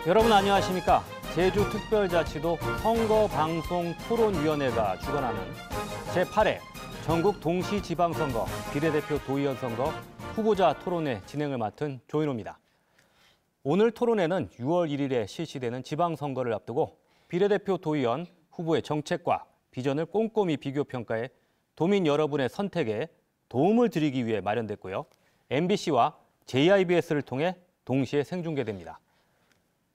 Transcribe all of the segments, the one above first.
여러분 안녕하십니까? 제주특별자치도 선거방송토론위원회가 주관하는 제8회 전국 동시지방선거 비례대표 도의원 선거 후보자 토론회 진행을 맡은 조인호입니다. 오늘 토론회는 6월 1일에 실시되는 지방선거를 앞두고 비례대표 도의원 후보의 정책과 비전을 꼼꼼히 비교평가해 도민 여러분의 선택에 도움을 드리기 위해 마련됐고요. MBC와 JIBS를 통해 동시에 생중계됩니다.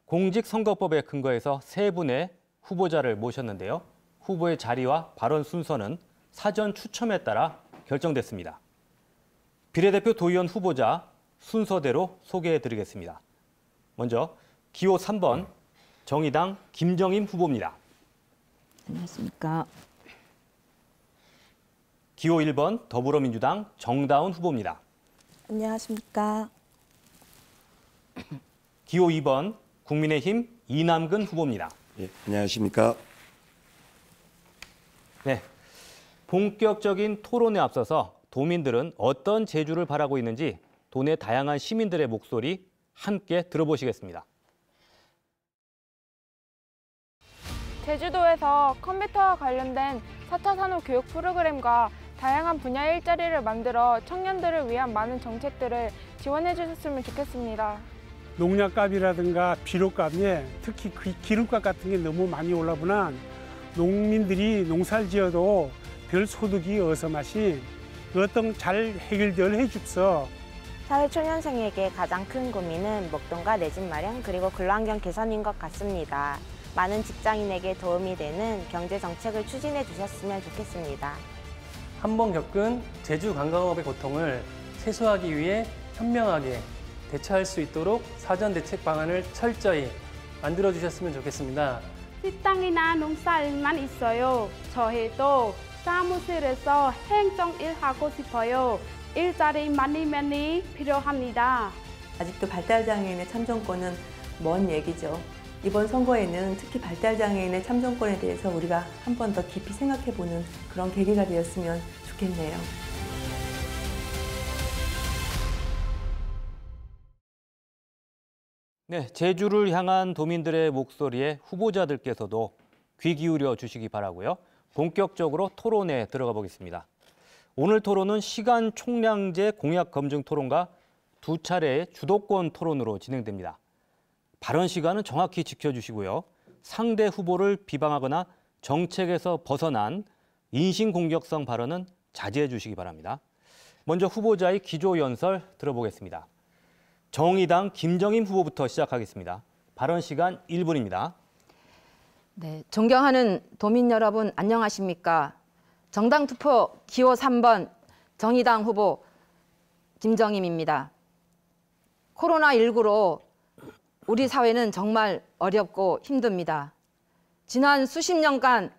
공직선거법에 근거해서 세 분의 후보자를 모셨는데요. 후보의 자리와 발언 순서는 사전 추첨에 따라 결정됐습니다. 비례대표 도의원 후보자 순서대로 소개해드리겠습니다. 먼저 기호 3번 정의당 김정임 후보입니다. 안녕하십니까. 기호 1번 더불어민주당 정다운 후보입니다. 안녕하십니까. 기호 2번 국민의힘 이남근 후보입니다. 예, 안녕하십니까. 네, 본격적인 토론에 앞서서 도민들은 어떤 제주를 바라고 있는지 도내 다양한 시민들의 목소리 함께 들어보시겠습니다. 제주도에서 컴퓨터와 관련된 4차 산업 교육 프로그램과 다양한 분야의 일자리를 만들어 청년들을 위한 많은 정책들을 지원해 주셨으면 좋겠습니다. 농약값이라든가 비료값에 특히 기름값 같은 게 너무 많이 올라보나 농민들이 농사를 지어도 별 소득이 어서 맛이 어떤 잘 해결될 해줍서. 사회초년생에게 가장 큰 고민은 목돈과 내 집 마련 그리고 근로환경 개선인 것 같습니다. 많은 직장인에게 도움이 되는 경제정책을 추진해 주셨으면 좋겠습니다. 한번 겪은 제주 관광업의 고통을 최소화하기 위해 현명하게 대처할 수 있도록 사전 대책 방안을 철저히 만들어 주셨으면 좋겠습니다. 식당이나 농사일만 있어요. 저희도 사무실에서 행정일 하고 싶어요. 일자리 많이 필요합니다. 아직도 발달장애인의 참정권은 먼 얘기죠. 이번 선거에는 특히 발달장애인의 참정권에 대해서 우리가 한 번 더 깊이 생각해보는 그런 계기가 되었으면 좋겠네요. 네, 제주를 향한 도민들의 목소리에 후보자들께서도 귀 기울여 주시기 바라고요. 본격적으로 토론에 들어가 보겠습니다. 오늘 토론은 시간 총량제 공약 검증 토론과 두 차례의 주도권 토론으로 진행됩니다. 발언 시간은 정확히 지켜주시고요. 상대 후보를 비방하거나 정책에서 벗어난 인신공격성 발언은 자제해 주시기 바랍니다. 먼저 후보자의 기조 연설 들어보겠습니다. 정의당 김정임 후보부터 시작하겠습니다. 발언 시간 1분입니다. 네, 존경하는 도민 여러분 안녕하십니까. 정당 투표 기호 3번 정의당 후보 김정임입니다. 코로나19로 우리 사회는 정말 어렵고 힘듭니다. 지난 수십 년간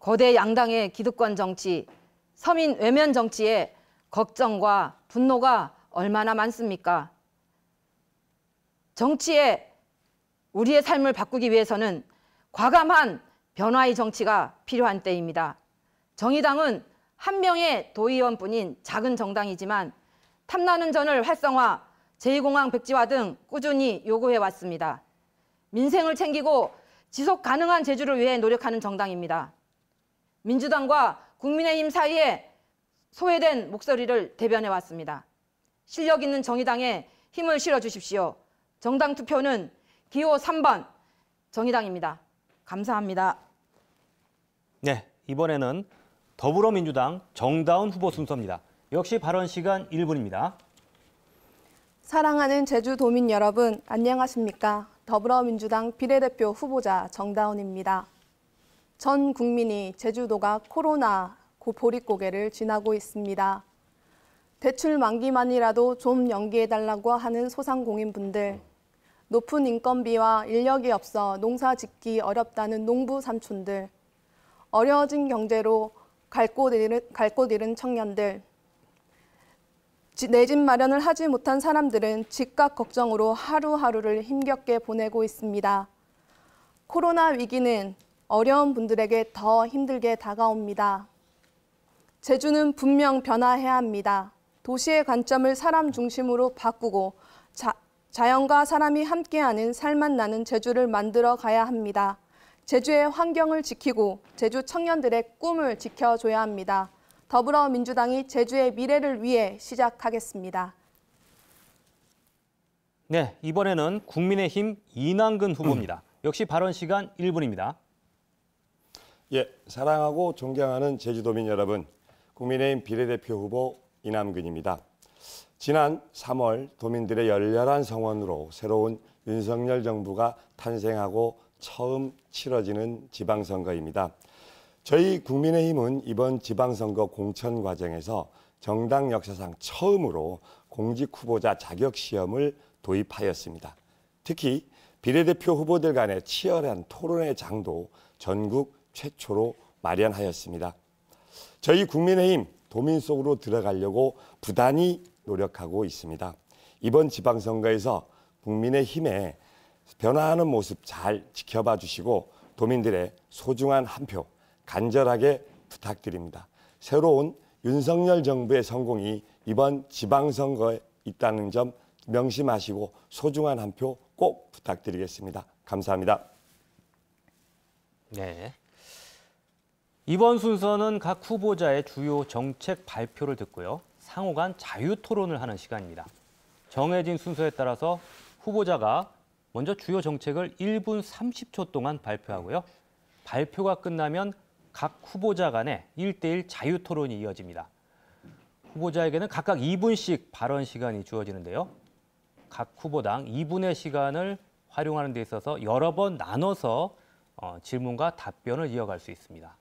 거대 양당의 기득권 정치, 서민 외면 정치에 걱정과 분노가 얼마나 많습니까? 정치에 우리의 삶을 바꾸기 위해서는 과감한 변화의 정치가 필요한 때입니다. 정의당은 한 명의 도의원뿐인 작은 정당이지만 탐나는 전을 활성화, 제2공항 백지화 등 꾸준히 요구해 왔습니다. 민생을 챙기고 지속 가능한 제주를 위해 노력하는 정당입니다. 민주당과 국민의힘 사이에 소외된 목소리를 대변해 왔습니다. 실력 있는 정의당에 힘을 실어 주십시오. 정당 투표는 기호 3번 정의당입니다. 감사합니다. 네, 이번에는 더불어민주당 정다운 후보 순서입니다. 역시 발언 시간 1분입니다. 사랑하는 제주도민 여러분, 안녕하십니까. 더불어민주당 비례대표 후보자 정다운입니다. 전 국민이 제주도가 코로나 보릿고개를 지나고 있습니다. 대출 만기만이라도 좀 연기해달라고 하는 소상공인분들, 높은 인건비와 인력이 없어 농사 짓기 어렵다는 농부 삼촌들, 어려워진 경제로 갈 곳 잃은 청년들, 내 집 마련을 하지 못한 사람들은 집값 걱정으로 하루하루를 힘겹게 보내고 있습니다. 코로나 위기는 어려운 분들에게 더 힘들게 다가옵니다. 제주는 분명 변화해야 합니다. 도시의 관점을 사람 중심으로 바꾸고 자연과 사람이 함께하는 살맛 나는 제주를 만들어 가야 합니다. 제주의 환경을 지키고 제주 청년들의 꿈을 지켜줘야 합니다. 더불어민주당이 제주의 미래를 위해 시작하겠습니다. 네, 이번에는 국민의힘 이남근 후보입니다. 역시 발언 시간 1분입니다. 예, 사랑하고 존경하는 제주도민 여러분, 국민의힘 비례대표 후보 이남근입니다. 지난 3월 도민들의 열렬한 성원으로 새로운 윤석열 정부가 탄생하고 처음 치러지는 지방선거입니다. 저희 국민의힘은 이번 지방선거 공천 과정에서 정당 역사상 처음으로 공직 후보자 자격 시험을 도입하였습니다. 특히 비례대표 후보들 간의 치열한 토론의 장도 전국 최초로 마련하였습니다. 저희 국민의힘 도민 속으로 들어가려고 부단히 노력하고 있습니다. 이번 지방선거에서 국민의힘의 변화하는 모습 잘 지켜봐 주시고 도민들의 소중한 한 표 간절하게 부탁드립니다. 새로운 윤석열 정부의 성공이 이번 지방선거에 있다는 점 명심하시고 소중한 한 표 꼭 부탁드리겠습니다. 감사합니다. 네. 이번 순서는 각 후보자의 주요 정책 발표를 듣고요. 상호 간 자유 토론을 하는 시간입니다. 정해진 순서에 따라서 후보자가 먼저 주요 정책을 1분 30초 동안 발표하고요. 발표가 끝나면 각 후보자 간의 1대1 자유 토론이 이어집니다. 후보자에게는 각각 2분씩 발언 시간이 주어지는데요. 각 후보당 2분의 시간을 활용하는 데 있어서 여러 번 나눠서 질문과 답변을 이어갈 수 있습니다.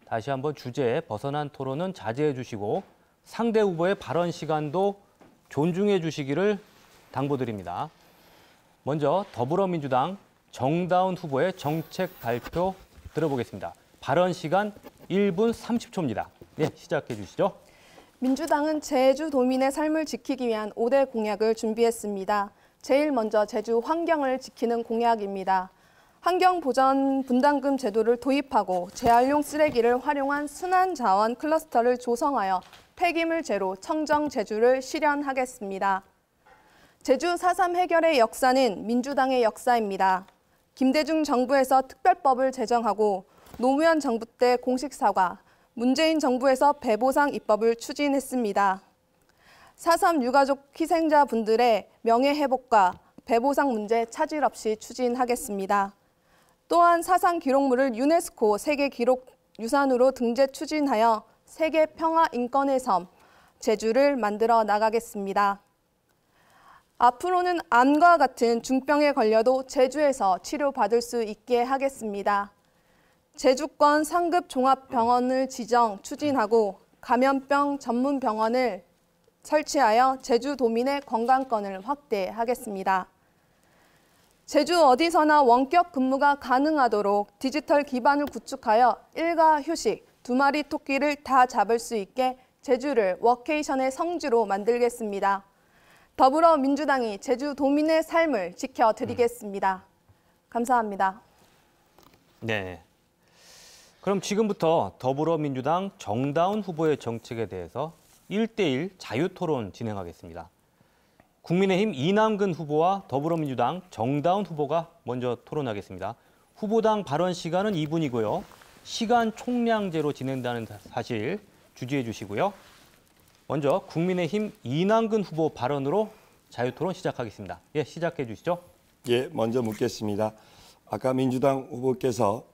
다시 한번 주제에 벗어난 토론은 자제해 주시고 상대 후보의 발언 시간도 존중해 주시기를 당부드립니다. 먼저 더불어민주당 정다운 후보의 정책 발표 들어보겠습니다. 발언 시간 1분 30초입니다. 네, 시작해 주시죠. 민주당은 제주도민의 삶을 지키기 위한 5대 공약을 준비했습니다. 제일 먼저 제주 환경을 지키는 공약입니다. 환경보전 분담금 제도를 도입하고 재활용 쓰레기를 활용한 순환자원 클러스터를 조성하여 폐기물 제로 청정 제주를 실현하겠습니다. 제주 4.3 해결의 역사는 민주당의 역사입니다. 김대중 정부에서 특별법을 제정하고 노무현 정부 때 공식 사과, 문재인 정부에서 배보상 입법을 추진했습니다. 4.3 유가족 희생자분들의 명예회복과 배보상 문제 차질 없이 추진하겠습니다. 또한 사상 기록물을 유네스코 세계기록유산으로 등재 추진하여 세계 평화 인권의 섬, 제주를 만들어 나가겠습니다. 앞으로는 암과 같은 중병에 걸려도 제주에서 치료받을 수 있게 하겠습니다. 제주권 상급 종합병원을 지정 추진하고 감염병 전문 병원을 설치하여 제주도민의 건강권을 확대하겠습니다. 제주 어디서나 원격 근무가 가능하도록 디지털 기반을 구축하여 일가 휴식, 2마리 토끼를 다 잡을 수 있게 제주를 워케이션의 성지로 만들겠습니다. 더불어민주당이 제주도민의 삶을 지켜드리겠습니다. 감사합니다. 네. 그럼 지금부터 더불어민주당 정다운 후보의 정책에 대해서 1대1 자유토론 진행하겠습니다. 국민의힘 이남근 후보와 더불어민주당 정다운 후보가 먼저 토론하겠습니다. 후보당 발언 시간은 2분이고요. 시간 총량제로 진행된다는 사실 주지해 주시고요. 먼저 국민의힘 이남근 후보 발언으로 자유토론 시작하겠습니다. 예, 시작해 주시죠. 예, 먼저 묻겠습니다. 아까 민주당 후보께서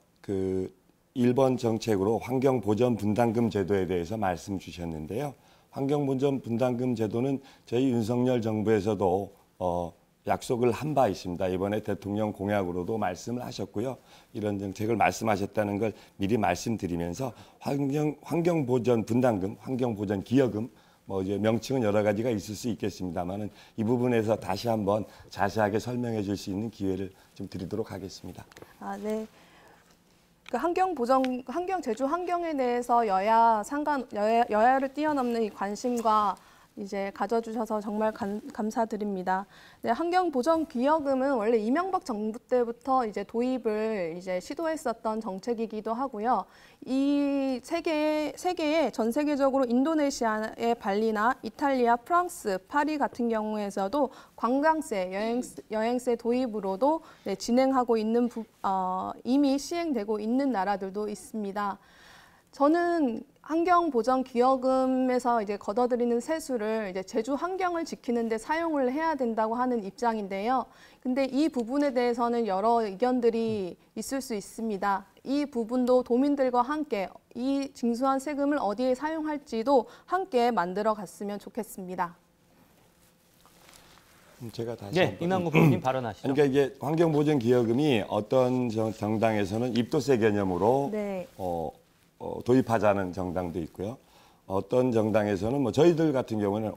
1번 정책으로 환경보전 분담금 제도에 대해서 말씀 주셨는데요. 환경보전 분담금 제도는 저희 윤석열 정부에서도 약속을 한 바 있습니다. 이번에 대통령 공약으로도 말씀을 하셨고요. 이런 정책을 말씀하셨다는 걸 미리 말씀드리면서 환경보전 분담금, 환경보전 기여금, 이제 명칭은 여러 가지가 있을 수 있겠습니다만은 이 부분에서 다시 한번 자세하게 설명해 줄 수 있는 기회를 좀 드리도록 하겠습니다. 네. 제주 환경에 대해서 여야를 뛰어넘는 이 관심과 이제 가져주셔서 정말 감사드립니다. 네, 환경보전기여금은 원래 이명박 정부 때부터 이제 도입을 이제 시도했었던 정책이기도 하고요. 이 세계의 전 세계적으로 인도네시아의 발리나 이탈리아, 프랑스, 파리 같은 경우에서도 관광세, 여행세 도입으로도 네, 진행하고 있는 이미 시행되고 있는 나라들도 있습니다. 저는 환경보전기여금에서 이제 걷어들이는 세수를 이제 제주 환경을 지키는 데 사용을 해야 된다고 하는 입장인데요. 근데 이 부분에 대해서는 여러 의견들이 있을 수 있습니다. 이 부분도 도민들과 함께 이 징수한 세금을 어디에 사용할지도 함께 만들어 갔으면 좋겠습니다. 제가 다시 네, 이남국 후보님 발언하시죠. 그러니까 이게 환경보전기여금이 어떤 정당에서는 입도세 개념으로 네. 도입하자는 정당도 있고요. 어떤 정당에서는 뭐 저희들 같은 경우는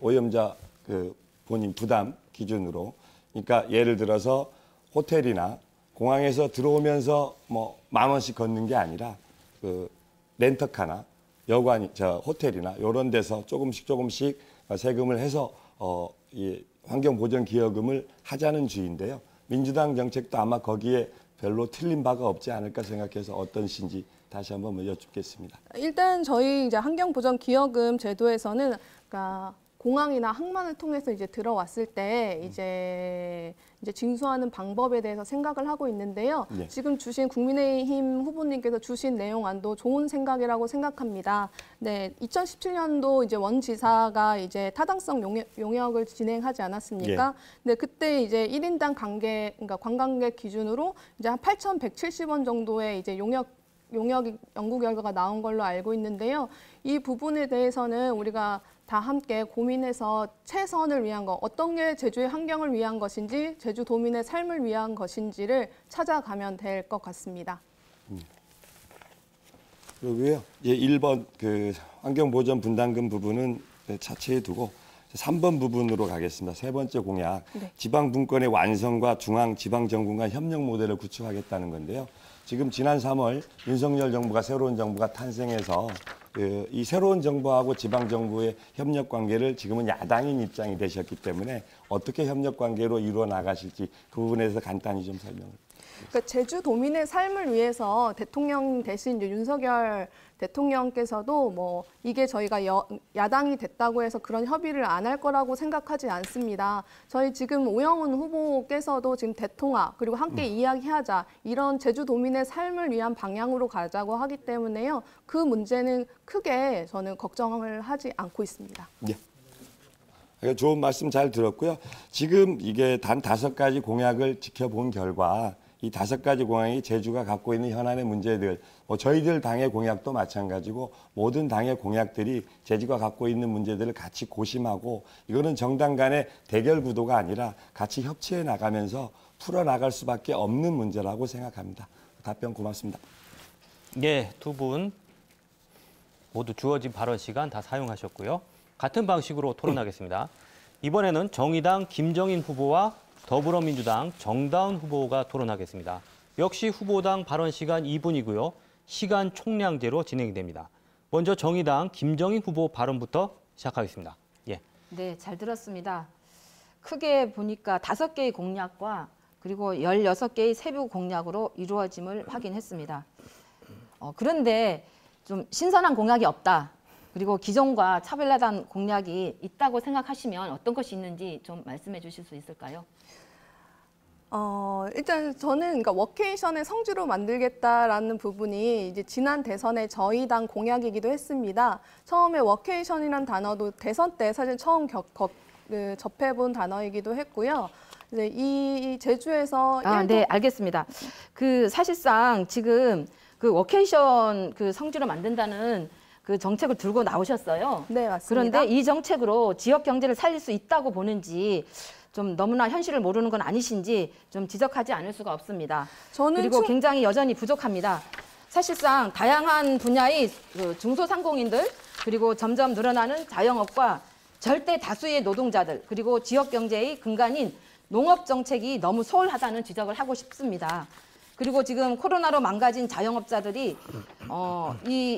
오염자 그 본인 부담 기준으로, 그러니까 예를 들어서 호텔이나 공항에서 들어오면서 뭐 10,000원씩 걷는 게 아니라 그 렌터카나 호텔이나 이런 데서 조금씩 세금을 해서 이 환경보전기여금을 하자는 주의인데요. 민주당 정책도 아마 거기에 별로 틀린 바가 없지 않을까 생각해서 어떤 시인지 다시 한번 여쭙겠습니다. 일단 저희 이제 환경보전기여금 제도에서는 그러니까 공항이나 항만을 통해서 이제 들어왔을 때 이제 징수하는 방법에 대해서 생각을 하고 있는데요. 네. 지금 주신 국민의힘 후보님께서 주신 내용안도 좋은 생각이라고 생각합니다. 네, 2017년도 이제 원 지사가 이제 타당성 용역을 진행하지 않았습니까? 네, 그때 이제 1인당 그러니까 관광객 기준으로 이제 한 8,170원 정도의 이제 용역 연구 결과가 나온 걸로 알고 있는데요. 이 부분에 대해서는 우리가 다 함께 고민해서 최선을 위한 것, 어떤 게 제주의 환경을 위한 것인지, 제주도민의 삶을 위한 것인지를 찾아가면 될 것 같습니다. 그리고요, 1번 그 환경보전 분담금 부분은 차치해 두고 3번 부분으로 가겠습니다. 세 번째 공약, 네. 지방분권의 완성과 중앙지방정부 간 협력 모델을 구축하겠다는 건데요. 지금 지난 3월 윤석열 정부가 새로운 정부가 탄생해서 이 새로운 정부하고 지방정부의 협력 관계를 지금은 야당인 입장이 되셨기 때문에 어떻게 협력 관계로 이루어 나가실지 그 부분에서 간단히 좀 설명을. 그러니까 제주도민의 삶을 위해서 대통령 대신 이제 윤석열 대통령께서도 뭐 이게 저희가 야당이 됐다고 해서 그런 협의를 안 할 거라고 생각하지 않습니다. 저희 지금 오영훈 후보께서도 지금 대통합 그리고 함께 이야기하자 이런 제주도민의 삶을 위한 방향으로 가자고 하기 때문에요. 그 문제는 크게 저는 걱정을 하지 않고 있습니다. 네. 좋은 말씀 잘 들었고요. 지금 이게 단 5가지 공약을 지켜본 결과 이 5가지 공약이 제주가 갖고 있는 현안의 문제들, 뭐 저희들 당의 공약도 마찬가지고 모든 당의 공약들이 제주가 갖고 있는 문제들을 같이 고심하고 이거는 정당 간의 대결 구도가 아니라 같이 협치해 나가면서 풀어나갈 수밖에 없는 문제라고 생각합니다. 답변 고맙습니다. 네, 두 분 모두 주어진 발언 시간 다 사용하셨고요. 같은 방식으로 토론하겠습니다. 이번에는 정의당 김정인 후보와 더불어민주당 정다운 후보가 토론하겠습니다. 역시 후보당 발언 시간 2분이고요. 시간 총량제로 진행이 됩니다. 먼저 정의당 김정인 후보 발언부터 시작하겠습니다. 예. 네, 잘 들었습니다. 크게 보니까 5개의 공약과 그리고 16개의 세부 공약으로 이루어짐을 확인했습니다. 그런데 좀 신선한 공약이 없다. 그리고 기존과 차별화된 공약이 있다고 생각하시면 어떤 것이 있는지 좀 말씀해 주실 수 있을까요? 일단 저는 그러니까 워케이션의 성지로 만들겠다라는 부분이 이제 지난 대선의 저희 당 공약이기도 했습니다. 처음에 워케이션이라는 단어도 대선 때 사실 처음 접해본 단어이기도 했고요. 이제 이 제주에서 네, 알겠습니다. 사실상 지금 워케이션 성지로 만든다는 그 정책을 들고 나오셨어요. 네, 맞습니다. 그런데 이 정책으로 지역 경제를 살릴 수 있다고 보는지 좀 너무나 현실을 모르는 건 아니신지 좀 지적하지 않을 수가 없습니다. 그리고 굉장히 여전히 부족합니다. 사실상 다양한 분야의 중소상공인들 그리고 점점 늘어나는 자영업과 절대 다수의 노동자들 그리고 지역 경제의 근간인 농업 정책이 너무 소홀하다는 지적을 하고 싶습니다. 그리고 지금 코로나로 망가진 자영업자들이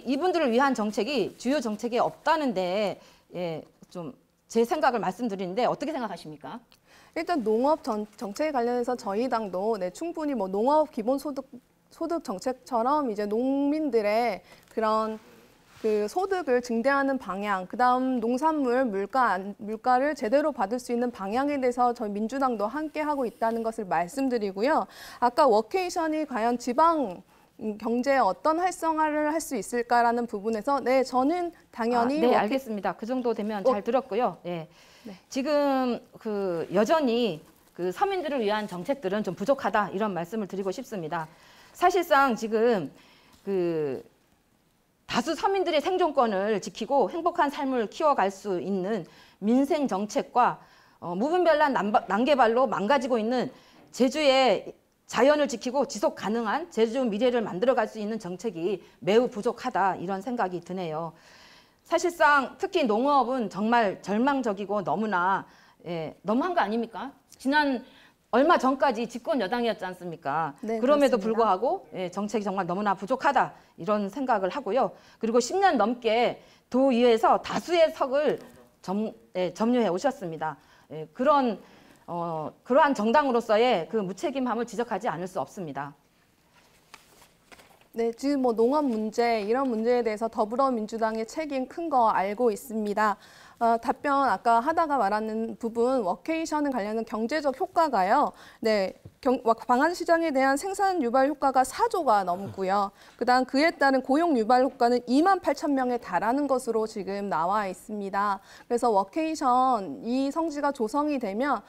이분들을 위한 정책이 주요 정책에 없다는데 좀 제 생각을 말씀드리는데 어떻게 생각하십니까? 일단 농업 정책에 관련해서 저희 당도 충분히 뭐 농업 기본소득 정책처럼 이제 농민들의 그런 그 소득을 증대하는 방향, 그다음 농산물 물가를 제대로 받을 수 있는 방향에 대해서 저희 민주당도 함께 하고 있다는 것을 말씀드리고요. 아까 워케이션이 과연 지방 경제에 어떤 활성화를 할 수 있을까라는 부분에서 저는 당연히 네, 알겠습니다. 그 정도 되면 잘 들었고요. 네. 지금 그 여전히 그 서민들을 위한 정책들은 좀 부족하다 이런 말씀을 드리고 싶습니다. 사실상 지금 그 다수 서민들의 생존권을 지키고 행복한 삶을 키워갈 수 있는 민생 정책과 무분별한 난개발로 망가지고 있는 제주의 자연을 지키고 지속 가능한 제주 미래를 만들어갈 수 있는 정책이 매우 부족하다 이런 생각이 드네요. 사실상 특히 농업은 정말 절망적이고 너무나 너무한 거 아닙니까? 지난 얼마 전까지 집권 여당이었지 않습니까? 네, 그럼에도 그렇습니다. 불구하고 정책이 정말 너무나 부족하다 이런 생각을 하고요. 그리고 10년 넘게 도의회에서 다수의 석을 점유해 오셨습니다. 그러한 정당으로서의 그 무책임함을 지적하지 않을 수 없습니다. 네, 지금 뭐 농업 문제 이런 문제에 대해서 더불어민주당의 책임 큰 거 알고 있습니다. 답변 아까 하다가 말하는 부분 워케이션에 관련된 경제적 효과가요. 방한 시장에 대한 생산 유발 효과가 4조가 넘고요. 그다음 그에 따른 고용 유발 효과는 28,000명에 달하는 것으로 지금 나와 있습니다. 그래서 워케이션 이 성지가 조성이 되면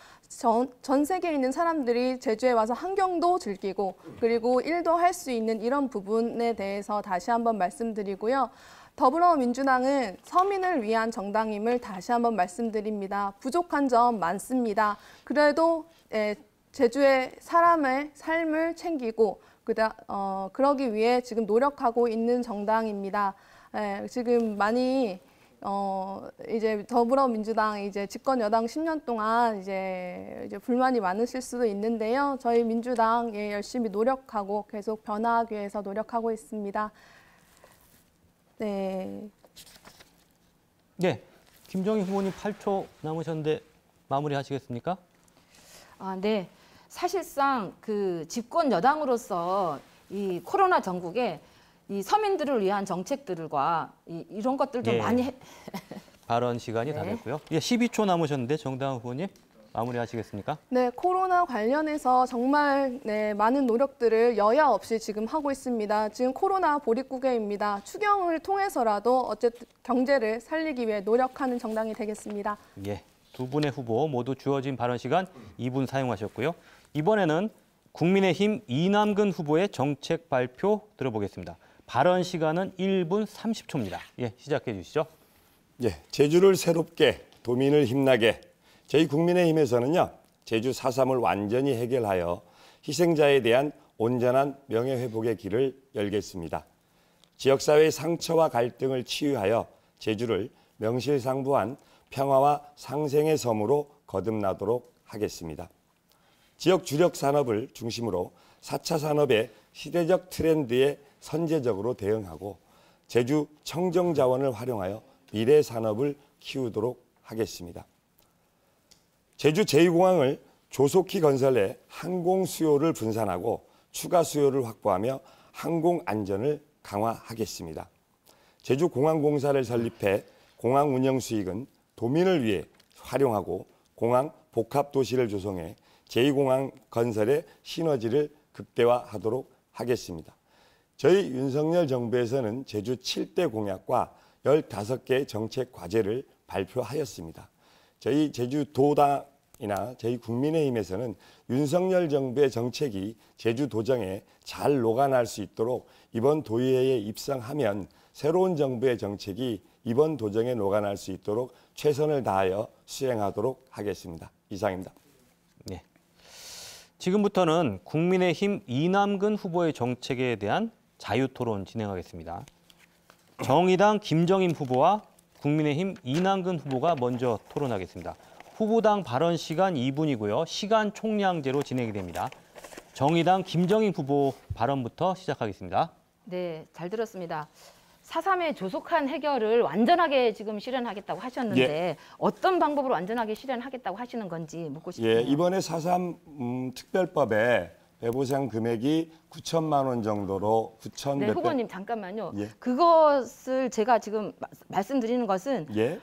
전 세계에 있는 사람들이 제주에 와서 환경도 즐기고 그리고 일도 할 수 있는 이런 부분에 대해서 다시 한번 말씀드리고요. 더불어민주당은 서민을 위한 정당임을 다시 한번 말씀드립니다. 부족한 점 많습니다. 그래도 제주의 사람의 삶을 챙기고 그러기 위해 지금 노력하고 있는 정당입니다. 지금 많이 이제 더불어민주당 이제 집권 여당 10년 동안 이제 불만이 많으실 수도 있는데요. 저희 민주당 열심히 노력하고 계속 변화하기 위해서 노력하고 있습니다. 네. 네, 김정희 후보님 8초 남으셨는데 마무리하시겠습니까? 네. 사실상 그 집권 여당으로서 이 코로나 전국에 이 서민들을 위한 정책들과 이런 것들 좀 많이 발언 시간이 다 됐고요. 12초 남으셨는데 정다은 후보님 마무리하시겠습니까? 네, 코로나 관련해서 정말 많은 노력들을 여야 없이 지금 하고 있습니다. 지금 코로나 보릿고개입니다. 추경을 통해서라도 어쨌든 경제를 살리기 위해 노력하는 정당이 되겠습니다. 두 분의 후보 모두 주어진 발언 시간 2분 사용하셨고요. 이번에는 국민의힘 이남근 후보의 정책 발표 들어보겠습니다. 발언 시간은 1분 30초입니다. 시작해 주시죠. 제주를 새롭게, 도민을 힘나게. 저희 국민의힘에서는요, 제주 4.3을 완전히 해결하여 희생자에 대한 온전한 명예회복의 길을 열겠습니다. 지역사회의 상처와 갈등을 치유하여 제주를 명실상부한 평화와 상생의 섬으로 거듭나도록 하겠습니다. 지역 주력 산업을 중심으로 4차 산업의 시대적 트렌드에 선제적으로 대응하고 제주 청정 자원을 활용하여 미래 산업을 키우도록 하겠습니다. 제주 제2공항을 조속히 건설해 항공 수요를 분산하고 추가 수요를 확보하며 항공 안전을 강화하겠습니다. 제주공항공사를 설립해 공항 운영 수익은 도민을 위해 활용하고 공항 복합도시를 조성해 제2공항 건설의 시너지를 극대화하도록 하겠습니다. 저희 윤석열 정부에서는 제주 7대 공약과 15개의 정책 과제를 발표하였습니다. 저희 제주도당이나 저희 국민의힘에서는 윤석열 정부의 정책이 제주도정에 잘 녹아날 수 있도록 이번 도의회에 입성하면 새로운 정부의 정책이 이번 도정에 녹아날 수 있도록 최선을 다하여 수행하도록 하겠습니다. 이상입니다. 지금부터는 국민의힘 이남근 후보의 정책에 대한 자유토론 진행하겠습니다. 정의당 김정임 후보와 국민의힘 이남근 후보가 먼저 토론하겠습니다. 후보당 발언 시간 2분이고요. 시간 총량제로 진행이 됩니다. 정의당 김정임 후보 발언부터 시작하겠습니다. 네, 잘 들었습니다. 4.3의 조속한 해결을 완전하게 지금 실현하겠다고 하셨는데 예. 어떤 방법으로 완전하게 실현하겠다고 하시는 건지 묻고 싶네요. 예, 이번에 4.3 특별법에 배보상 금액이 9천만 원 정도로 9천 네, 몇 후보님 잠깐만요. 예. 그것을 제가 지금 말씀드리는 것은 예.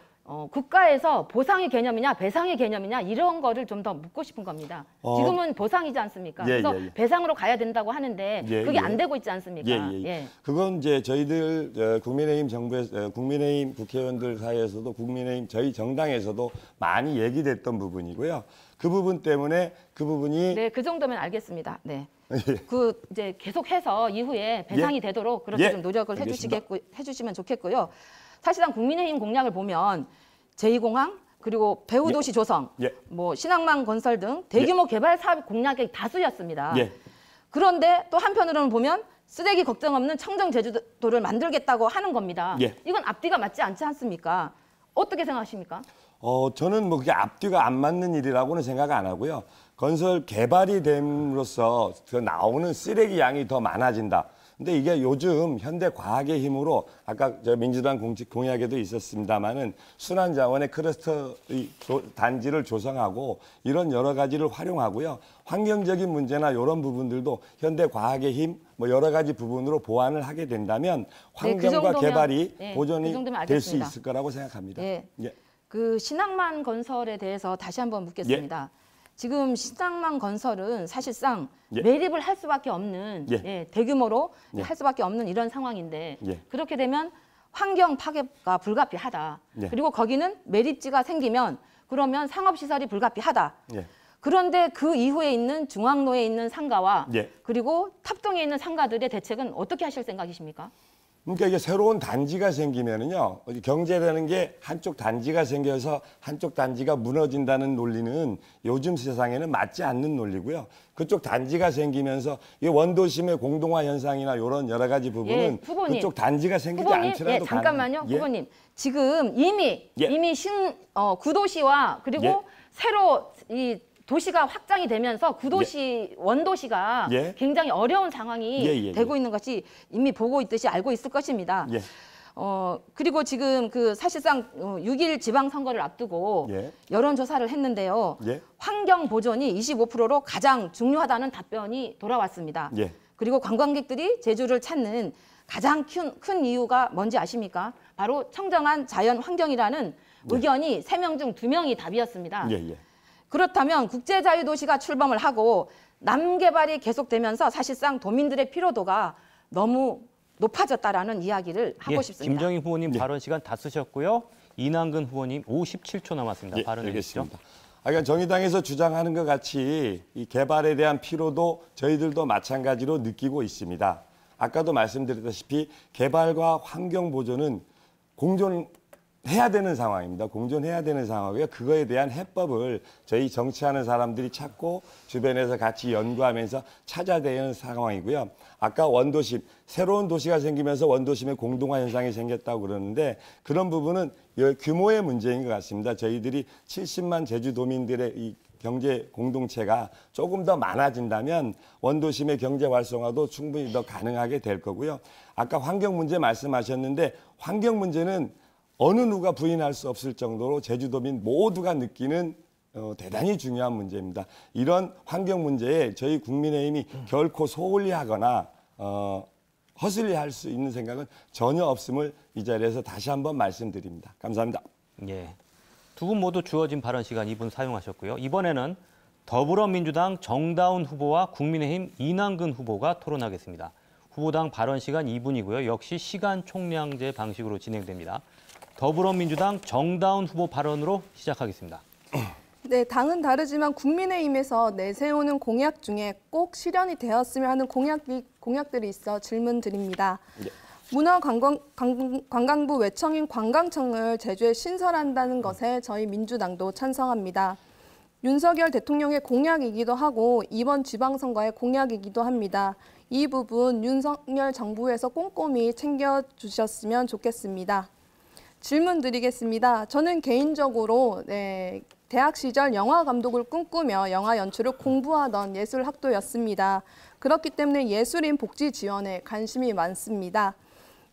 국가에서 보상의 개념이냐 배상의 개념이냐 이런 거를 좀 더 묻고 싶은 겁니다. 지금은 보상이지 않습니까? 예, 그래서 예, 예. 배상으로 가야 된다고 하는데 예, 그게 예. 안 되고 있지 않습니까? 예. 그건 이제 저희들 국민의힘 정부에서 국민의힘 국회의원들 사이에서도 국민의힘 저희 정당에서도 많이 얘기됐던 부분이고요. 그 부분 때문에 그 부분이 네, 그 정도면 알겠습니다. 네. 그 이제 계속해서 이후에 배상이 되도록 그렇게 예. 좀 노력을 알겠습니다. 해주시면 좋겠고요. 사실상 국민의힘 공약을 보면 제2공항 그리고 배후도시 조성, 예. 뭐 신항만 건설 등 대규모 개발 사업 공약이 다수였습니다. 예. 그런데 또 한편으로는 보면 쓰레기 걱정 없는 청정 제주도를 만들겠다고 하는 겁니다. 예. 이건 앞뒤가 맞지 않지 않습니까? 어떻게 생각하십니까? 저는 뭐 그게 앞뒤가 안 맞는 일이라고는 생각 안 하고요. 건설 개발이 됨으로써 그 나오는 쓰레기 양이 더 많아진다. 근데 이게 요즘 현대 과학의 힘으로 아까 저 민주당 공약에도 있었습니다마는 순환자원의 클러스터 단지를 조성하고 이런 여러 가지를 활용하고요. 환경적인 문제나 이런 부분들도 현대 과학의 힘, 뭐 여러 가지 부분으로 보완을 하게 된다면 환경과 개발이 보존이 될 수 있을 거라고 생각합니다. 예. 예. 그 신항만 건설에 대해서 다시 한번 묻겠습니다. 지금 신항만 건설은 사실상 매립을 할 수밖에 없는 대규모로 할 수밖에 없는 이런 상황인데 그렇게 되면 환경 파괴가 불가피하다. 그리고 거기는 매립지가 생기면 그러면 상업시설이 불가피하다. 그런데 그 이후에 있는 중앙로에 있는 상가와 그리고 탑동에 있는 상가들의 대책은 어떻게 하실 생각이십니까? 그러니까 이게 새로운 단지가 생기면은요, 경제라는 게 한쪽 단지가 생겨서 한쪽 단지가 무너진다는 논리는 요즘 세상에는 맞지 않는 논리고요. 그쪽 단지가 생기면서 이 원도심의 공동화 현상이나 이런 여러 가지 부분은 후보님, 그쪽 단지가 생기지 후보님, 않더라도 잠깐만요, 후보님. 지금 이미 구도시와 그리고 새로 이 도시가 확장이 되면서 구도시, 원도시가 굉장히 어려운 상황이 되고 있는 것이 이미 보고 있듯이 알고 있을 것입니다. 그리고 지금 그 사실상 6.1 지방선거를 앞두고 여론조사를 했는데요. 환경 보존이 25%로 가장 중요하다는 답변이 돌아왔습니다. 그리고 관광객들이 제주를 찾는 가장 큰 이유가 뭔지 아십니까? 바로 청정한 자연 환경이라는 의견이 3명 중 2명이 답이었습니다. 그렇다면 국제자유도시가 출범을 하고 남개발이 계속되면서 사실상 도민들의 피로도가 너무 높아졌다라는 이야기를 하고 싶습니다. 김정희 후보님 발언 시간 다 쓰셨고요. 이남근 후보님 57초 남았습니다. 발언해 주시죠. 그러니까 정의당에서 주장하는 것 같이 이 개발에 대한 피로도 저희들도 마찬가지로 느끼고 있습니다. 아까도 말씀드렸다시피 개발과 환경 보존은 공존해야 되는 상황입니다. 공존해야 되는 상황이고요. 그거에 대한 해법을 저희 정치하는 사람들이 찾고 주변에서 같이 연구하면서 찾아야 되는 상황이고요. 아까 원도심, 새로운 도시가 생기면서 원도심의 공동화 현상이 생겼다고 그러는데 그런 부분은 규모의 문제인 것 같습니다. 저희들이 70만 제주도민들의 이 경제 공동체가 조금 더 많아진다면 원도심의 경제 활성화도 충분히 더 가능하게 될 거고요. 아까 환경 문제 말씀하셨는데 환경 문제는 어느 누가 부인할 수 없을 정도로 제주도민 모두가 느끼는 대단히 중요한 문제입니다. 이런 환경 문제에 저희 국민의힘이 결코 소홀히 하거나 허슬리 할 수 있는 생각은 전혀 없음을 이 자리에서 다시 한번 말씀드립니다. 감사합니다. 예. 두 분 모두 주어진 발언 시간 2분 사용하셨고요. 이번에는 더불어민주당 정다운 후보와 국민의힘 이남근 후보가 토론하겠습니다. 후보당 발언 시간 2분이고요. 역시 시간 총량제 방식으로 진행됩니다. 더불어민주당 정다운 후보 발언으로 시작하겠습니다. 네, 당은 다르지만 국민의힘에서 내세우는 공약 중에 꼭 실현이 되었으면 하는 공약들이 있어 질문 드립니다. 문화관광부 외청인 관광청을 제주에 신설한다는 것에 저희 민주당도 찬성합니다. 윤석열 대통령의 공약이기도 하고 이번 지방선거의 공약이기도 합니다. 이 부분 윤석열 정부에서 꼼꼼히 챙겨주셨으면 좋겠습니다. 질문 드리겠습니다. 저는 개인적으로 대학 시절 영화 감독을 꿈꾸며 영화 연출을 공부하던 예술학도였습니다. 그렇기 때문에 예술인 복지 지원에 관심이 많습니다.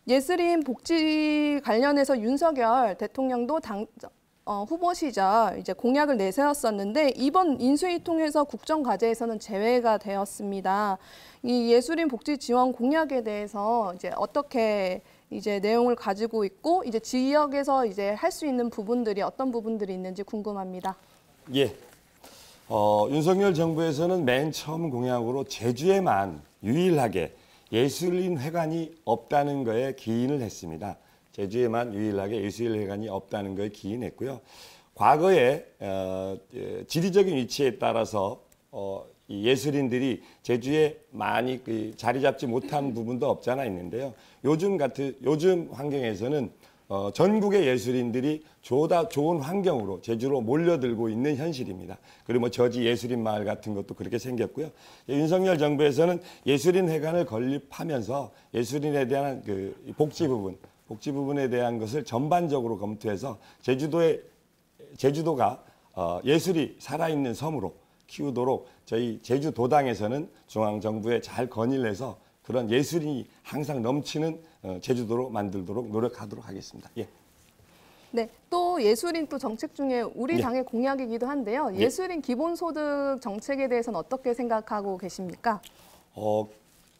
예술인 복지 관련해서 윤석열 대통령도 후보 시절 이제 공약을 내세웠었는데 이번 인수위 통해서 국정과제에서는 제외가 되었습니다. 이 예술인 복지 지원 공약에 대해서 이제 어떻게 이제 내용을 가지고 있고 이제 지역에서 이제 할 수 있는 부분들이 어떤 부분들이 있는지 궁금합니다. 예. 윤석열 정부에서는 맨 처음 공약으로 제주에만 유일하게 예술인 회관이 없다는 거에 기인을 했습니다. 제주에만 유일하게 예술회관이 없다는 거에 기인했고요. 과거에 지리적인 위치에 따라서 이 예술인들이 제주에 많이 자리 잡지 못한 부분도 없지 않아 있는데요. 요즘 환경에서는 전국의 예술인들이 좋은 환경으로 제주로 몰려들고 있는 현실입니다. 그리고 뭐 저지 예술인 마을 같은 것도 그렇게 생겼고요. 윤석열 정부에서는 예술인 회관을 건립하면서 예술인에 대한 그 복지 부분에 대한 것을 전반적으로 검토해서 제주도가 예술이 살아있는 섬으로 키우도록 저희 제주도당에서는 중앙정부에 잘 건의를 해서 그런 예술인이 항상 넘치는 제주도로 만들도록 노력하도록 하겠습니다. 예. 네, 또 예술인 또 정책 중에 우리 예. 당의 공약이기도 한데요. 예. 예술인 기본소득 정책에 대해서는 어떻게 생각하고 계십니까?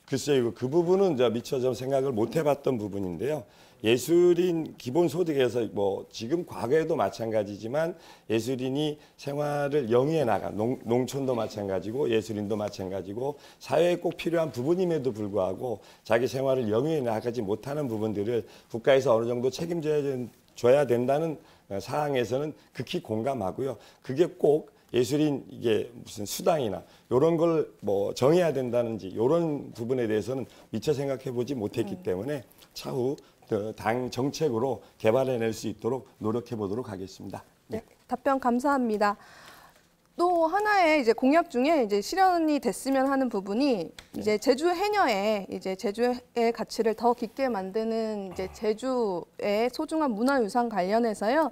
글쎄요, 그 부분은 미처 좀 생각을 못 해봤던 부분인데요. 예술인 기본소득에서 뭐 지금 과거에도 마찬가지지만 예술인이 생활을 영위해 나가 농촌도 마찬가지고 예술인도 마찬가지고 사회에 꼭 필요한 부분임에도 불구하고 자기 생활을 영위해 나가지 못하는 부분들을 국가에서 어느 정도 책임져야 된다는 사항에서는 극히 공감하고요. 그게 꼭 예술인 이게 무슨 수당이나 이런 걸 뭐 정해야 된다는지 이런 부분에 대해서는 미처 생각해 보지 못했기 때문에 차후 당 정책으로 개발해낼 수 있도록 노력해 보도록 하겠습니다. 네, 답변 감사합니다. 또 하나의 이제 공약 중에 이제 실현이 됐으면 하는 부분이 이제 제주 해녀에 이제 제주의 가치를 더 깊게 만드는 이제 제주의 소중한 문화유산 관련해서요.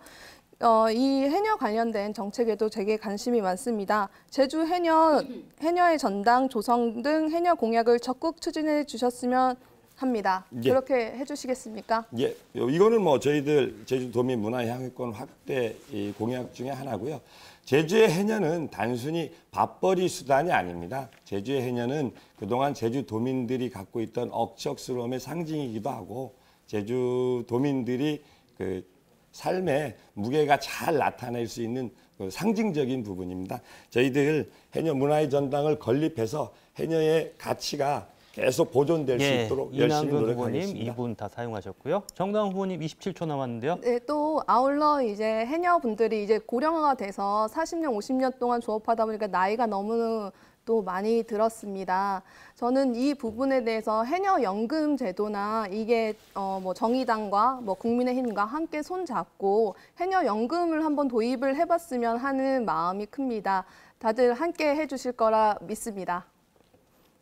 이 해녀 관련된 정책에도 되게 관심이 많습니다. 제주 해녀의 전당 조성 등 해녀 공약을 적극 추진해 주셨으면 합니다. 예. 그렇게 해주시겠습니까? 예, 이거는 뭐 저희들 제주도민 문화향유권 확대 공약 중에 하나고요. 제주의 해녀는 단순히 밥벌이 수단이 아닙니다. 제주의 해녀는 그동안 제주도민들이 갖고 있던 억척스러움의 상징이기도 하고 제주도민들이 그 삶의 무게가 잘 나타낼 수 있는 그 상징적인 부분입니다. 저희들 해녀 문화의 전당을 건립해서 해녀의 가치가 계속 보존될 수 있도록 열심히 노력하겠습니다. 후보님 2분 다 사용하셨고요. 정당 후보님 27초 남았는데요. 네, 또 아울러 이제 해녀분들이 이제 고령화가 돼서 40년, 50년 동안 조업하다 보니까 나이가 너무 또 많이 들었습니다. 저는 이 부분에 대해서 해녀연금 제도나 이게 뭐 정의당과 뭐 국민의힘과 함께 손잡고 해녀연금을 한번 도입을 해봤으면 하는 마음이 큽니다. 다들 함께 해주실 거라 믿습니다.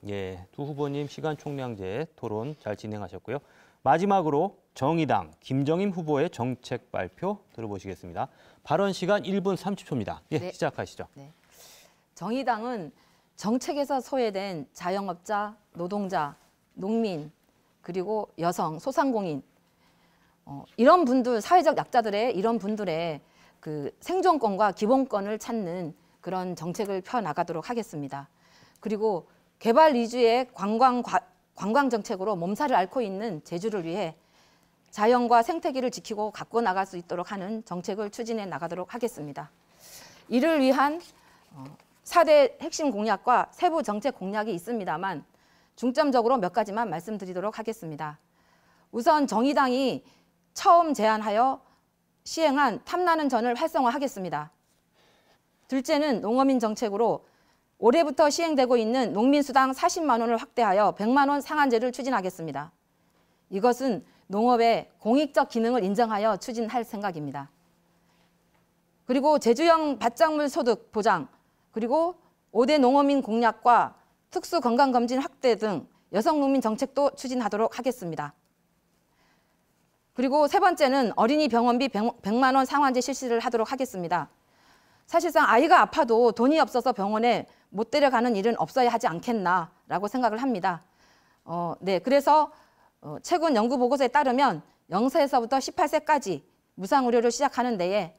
예, 두 후보님 시간 총량제 토론 잘 진행하셨고요. 마지막으로 정의당 김정임 후보의 정책 발표 들어보시겠습니다. 발언 시간 1분 30초입니다. 예, 네. 시작하시죠. 네. 정의당은 정책에서 소외된 자영업자, 노동자, 농민, 그리고 여성, 소상공인 이런 분들, 사회적 약자들의 이런 분들의 그 생존권과 기본권을 찾는 그런 정책을 펴나가도록 하겠습니다. 그리고 개발 위주의 관광 정책으로 몸살을 앓고 있는 제주를 위해 자연과 생태계를 지키고 갖고 나갈 수 있도록 하는 정책을 추진해 나가도록 하겠습니다. 이를 위한 4대 핵심 공약과 세부 정책 공약이 있습니다만 중점적으로 몇 가지만 말씀드리도록 하겠습니다. 우선 정의당이 처음 제안하여 시행한 탐나는 전을 활성화하겠습니다. 둘째는 농어민 정책으로 올해부터 시행되고 있는 농민수당 40만 원을 확대하여 100만 원 상한제를 추진하겠습니다. 이것은 농업의 공익적 기능을 인정하여 추진할 생각입니다. 그리고 제주형 밭작물 소득 보장, 그리고 5대 농어민 공약과 특수건강검진 확대 등 여성농민 정책도 추진하도록 하겠습니다. 그리고 세 번째는 어린이 병원비 100만 원 상한제 실시를 하도록 하겠습니다. 사실상 아이가 아파도 돈이 없어서 병원에 못 데려가는 일은 없어야 하지 않겠나라고 생각을 합니다. 네, 그래서 최근 연구 보고서에 따르면 0세에서부터 18세까지 무상의료를 시작하는 데에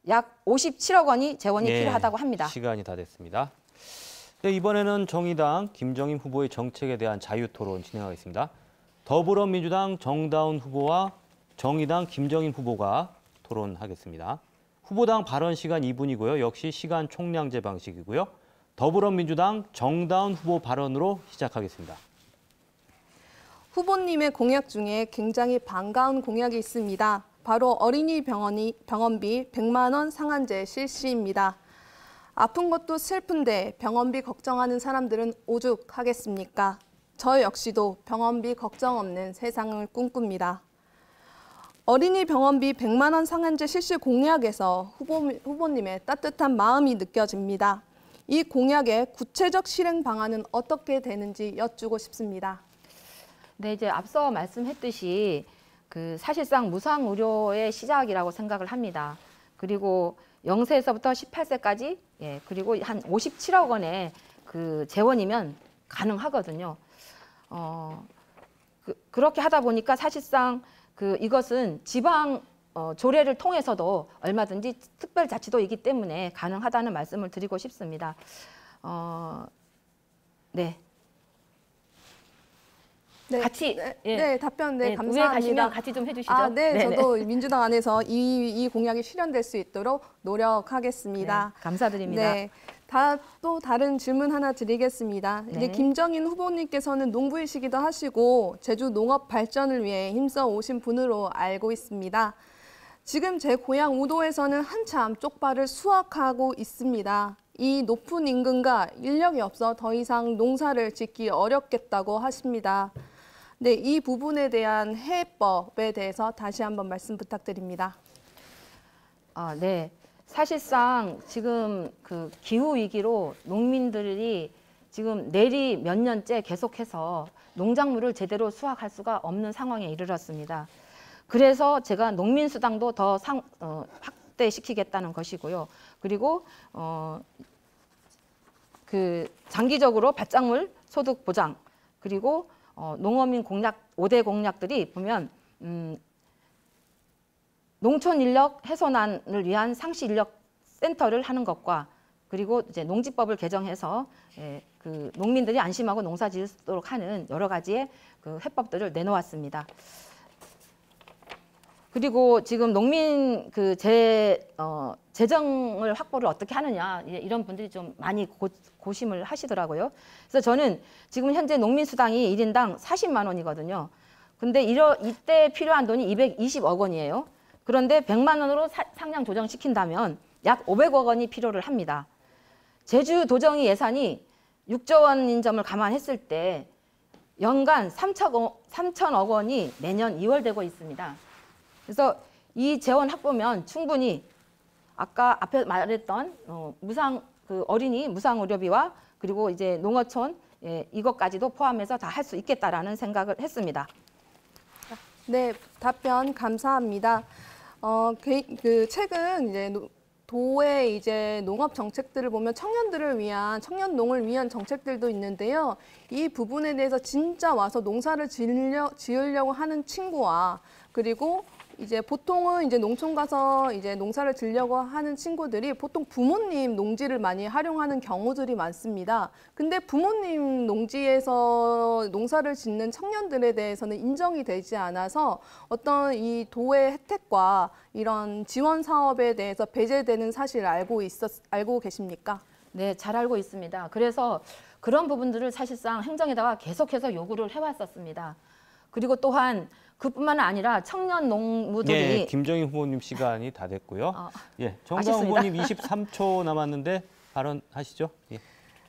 약 57억 원이 재원이 필요하다고 합니다. 시간이 다 됐습니다. 네, 이번에는 정의당 김정인 후보의 정책에 대한 자유토론 진행하겠습니다. 더불어민주당 정다운 후보와 정의당 김정인 후보가 토론하겠습니다. 후보당 발언 시간 2분이고요. 역시 시간 총량제 방식이고요. 더불어민주당 정다운 후보 발언으로 시작하겠습니다. 후보님의 공약 중에 굉장히 반가운 공약이 있습니다. 바로 어린이 병원비 100만 원 상한제 실시입니다. 아픈 것도 슬픈데 병원비 걱정하는 사람들은 오죽하겠습니까? 저 역시도 병원비 걱정 없는 세상을 꿈꿉니다. 어린이 병원비 100만 원 상한제 실시 공약에서 후보님의 따뜻한 마음이 느껴집니다. 이 공약의 구체적 실행 방안은 어떻게 되는지 여쭈고 싶습니다. 네, 이제 앞서 말씀했듯이 사실상 무상 의료의 시작이라고 생각을 합니다. 그리고 0세에서부터 18세까지 그리고 한 57억 원의 재원이면 가능하거든요. 그렇게 하다 보니까 사실상 이것은 지방 조례를 통해서도 얼마든지 특별자치도이기 때문에 가능하다는 말씀을 드리고 싶습니다. 네. 네, 같이 답변 위에 감사합니다. 가시면 같이 좀 해주시죠. 저도 민주당 안에서 이 공약이 실현될 수 있도록 노력하겠습니다. 네, 감사드립니다. 네, 또 다른 질문 하나 드리겠습니다. 이제 김정인 후보님께서는 농부이시기도 하시고 제주 농업 발전을 위해 힘써 오신 분으로 알고 있습니다. 지금 제 고향 우도에서는 한참 쪽파를 수확하고 있습니다. 이 높은 임금과 인력이 없어 더 이상 농사를 짓기 어렵겠다고 하십니다. 네, 이 부분에 대한 해법에 대해서 다시 한번 말씀 부탁드립니다. 네. 사실상 지금 기후 위기로 농민들이 지금 내리 몇 년째 계속해서 농작물을 제대로 수확할 수가 없는 상황에 이르렀습니다. 그래서 제가 농민수당도 더 확대시키겠다는 것이고요. 그리고 장기적으로 밭작물 소득 보장, 그리고 농어민 공약 5대 공약들이 보면 농촌 인력 해소난을 위한 상시 인력 센터를 하는 것과 그리고 이제 농지법을 개정해서 농민들이 안심하고 농사 지을 수 있도록 하는 여러 가지의 해법들을 내놓았습니다. 그리고 지금 농민 재정을 확보를 어떻게 하느냐 이런 분들이 좀 많이 고심을 하시더라고요. 그래서 저는 지금 현재 농민수당이 1인당 40만 원이거든요. 근데 이때 필요한 돈이 220억 원이에요. 그런데 100만 원으로 상량 조정시킨다면 약 500억 원이 필요를 합니다. 제주도정이 예산이 6조 원인 점을 감안했을 때 연간 3천억 원이 매년 2월 되고 있습니다. 그래서 이 재원 확보면 충분히 아까 앞에 말했던 무상 어린이 무상 의료비와 그리고 이제 농어촌 이것까지도 포함해서 다 할 수 있겠다라는 생각을 했습니다. 네, 답변 감사합니다. 최근 이제 도의 이제 농업 정책들을 보면 청년농을 위한 정책들도 있는데요. 이 부분에 대해서 진짜 와서 농사를 지으려고 하는 친구와 그리고 이제 보통은 이제 농촌 가서 이제 농사를 지으려고 하는 친구들이 보통 부모님 농지를 많이 활용하는 경우들이 많습니다. 근데 부모님 농지에서 농사를 짓는 청년들에 대해서는 인정이 되지 않아서 어떤 이 도의 혜택과 이런 지원 사업에 대해서 배제되는 사실을 알고 계십니까? 네, 잘 알고 있습니다. 그래서 그런 부분들을 사실상 행정에다가 계속해서 요구를 해왔었습니다. 그리고 또한 그뿐만 아니라 청년 농부들이 네, 김정인 후보님 시간이 다 됐고요. 정다운 후보님 23초 남았는데 발언하시죠.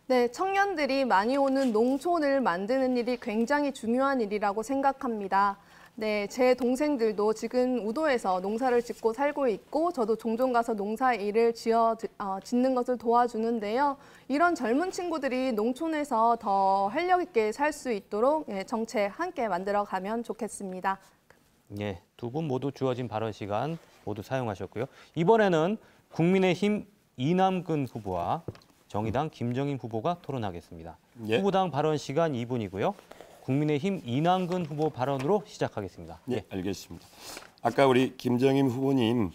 네, 청년들이 많이 오는 농촌을 만드는 일이 굉장히 중요한 일이라고 생각합니다. 네, 제 동생들도 지금 우도에서 농사를 짓고 살고 있고 저도 종종 가서 농사 일을 짓는 것을 도와주는데요. 이런 젊은 친구들이 농촌에서 더 활력 있게 살 수 있도록 정책 함께 만들어가면 좋겠습니다. 네, 두 분 모두 주어진 발언 시간 모두 사용하셨고요. 이번에는 국민의힘 이남근 후보와 정의당 김정인 후보가 토론하겠습니다. 후보당 발언 시간 2분이고요. 국민의힘 이남근 후보 발언으로 시작하겠습니다. 네, 알겠습니다. 아까 우리 김정임 후보님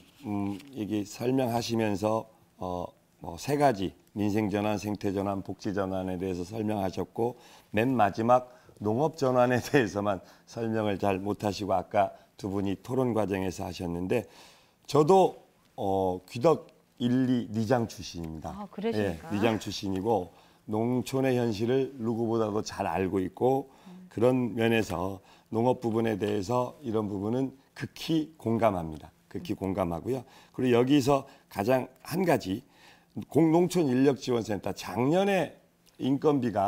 얘기 설명하시면서 뭐 세 가지 민생 전환, 생태 전환, 복지 전환에 대해서 설명하셨고 맨 마지막 농업 전환에 대해서만 설명을 잘 못하시고 아까 두 분이 토론 과정에서 하셨는데 저도 귀덕 1, 2 리장 출신입니다. 아, 그러십니까? 예, 리장 출신이고 농촌의 현실을 누구보다도 잘 알고 있고 그런 면에서 농업 부분에 대해서 이런 부분은 극히 공감합니다. 극히 공감하고요. 그리고 여기서 가장 한 가지 농촌인력지원센터 작년에 인건비에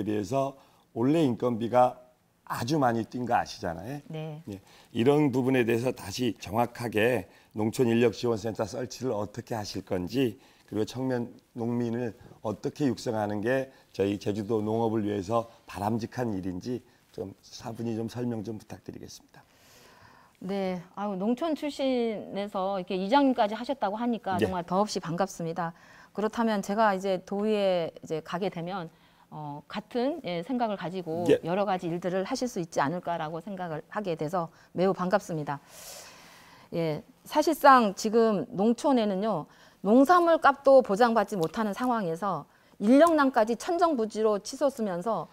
비해서 올해 인건비가 아주 많이 뛴 거 아시잖아요. 네. 예, 이런 부분에 대해서 다시 정확하게 농촌인력지원센터 설치를 어떻게 하실 건지 그리고 청년 농민을 어떻게 육성하는 게 저희 제주도 농업을 위해서 바람직한 일인지 좀 차분히 좀 설명 좀 부탁드리겠습니다. 네, 농촌 출신에서 이렇게 이장님까지 하셨다고 하니까 네. 정말 더없이 반갑습니다. 그렇다면 제가 이제 도의에 이제 가게 되면 같은 생각을 가지고 네. 여러 가지 일들을 하실 수 있지 않을까라고 생각을 하게 돼서 매우 반갑습니다. 예, 사실상 지금 농촌에는요 농산물 값도 보장받지 못하는 상황에서 인력난까지 천정부지로 치솟으면서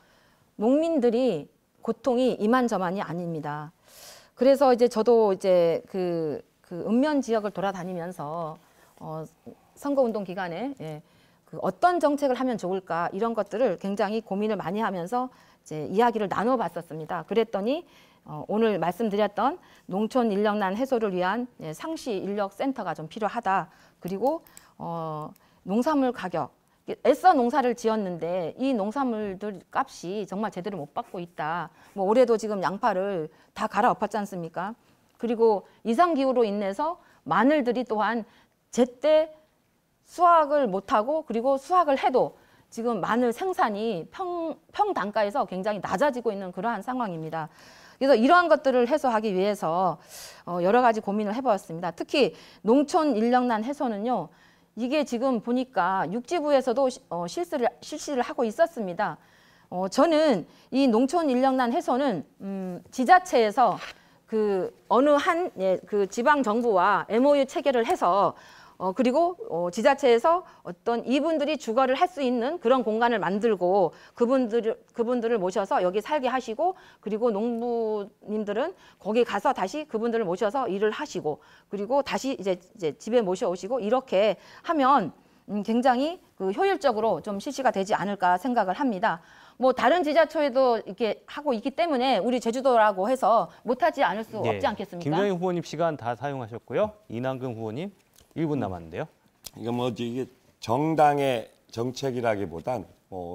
농민들이 고통이 이만저만이 아닙니다. 그래서 이제 저도 이제 그 읍면 지역을 돌아다니면서 선거운동 기간에 그 어떤 정책을 하면 좋을까 이런 것들을 굉장히 고민을 많이 하면서 이제 이야기를 나눠봤었습니다. 그랬더니 오늘 말씀드렸던 농촌 인력난 해소를 위한 상시 인력 센터가 좀 필요하다. 그리고 농산물 가격 애써 농사를 지었는데 이 농산물들 값이 정말 제대로 못 받고 있다. 뭐 올해도 지금 양파를 다 갈아엎었지 않습니까? 그리고 이상기후로 인해서 마늘들이 또한 제때 수확을 못하고 그리고 수확을 해도 지금 마늘 생산이 평단가에서 굉장히 낮아지고 있는 그러한 상황입니다. 그래서 이러한 것들을 해소하기 위해서 여러 가지 고민을 해보았습니다. 특히 농촌 인력난 해소는요. 이게 지금 보니까 육지부에서도 실시를 하고 있었습니다. 저는 이 농촌 인력난 해소는 지자체에서 그 어느 한 그 지방 정부와 MOU 체결을 해서 그리고 지자체에서 어떤 이분들이 주거를 할 수 있는 그런 공간을 만들고 그분들을 모셔서 여기 살게 하시고 그리고 농부님들은 거기 가서 다시 그분들을 모셔서 일을 하시고 그리고 다시 이제 집에 모셔오시고 이렇게 하면 굉장히 그 효율적으로 좀 실시가 되지 않을까 생각을 합니다. 뭐 다른 지자체에도 이렇게 하고 있기 때문에 우리 제주도라고 해서 못하지 않을 수 없지 않겠습니까? 김정임 후보님 시간 다 사용하셨고요. 이남근 후보님 1분 남았는데요. 이게 뭐 이게 정당의 정책이라기보단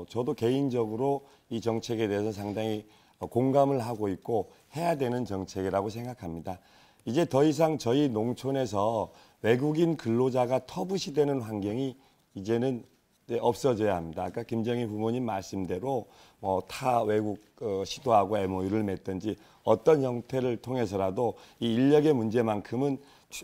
저도 개인적으로 이 정책에 대해서 상당히 공감을 하고 있고 해야 되는 정책이라고 생각합니다. 이제 더 이상 저희 농촌에서 외국인 근로자가 터부시되는 환경이 이제는 없어져야 합니다. 아까 김정희 부모님 말씀대로 타 외국 시도하고 MOU를 맺든지 어떤 형태를 통해서라도 이 인력의 문제만큼은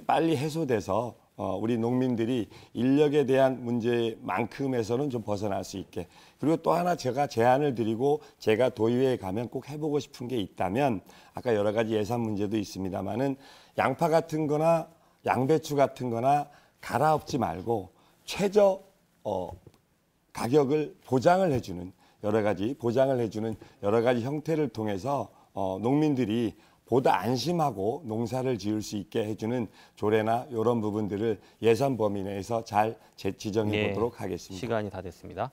빨리 해소돼서 우리 농민들이 인력에 대한 문제만큼에서는 좀 벗어날 수 있게. 그리고 또 하나 제가 제안을 드리고 제가 도의회에 가면 꼭 해보고 싶은 게 있다면 아까 여러 가지 예산 문제도 있습니다만은 양파 같은 거나 양배추 같은 거나 갈아엎지 말고 최저 가격을 보장을 해주는 여러 가지 형태를 통해서 농민들이 보다 안심하고 농사를 지을 수 있게 해주는 조례나 이런 부분들을 예산 범위 내에서 잘 지정해 보도록 하겠습니다. 시간이 다 됐습니다.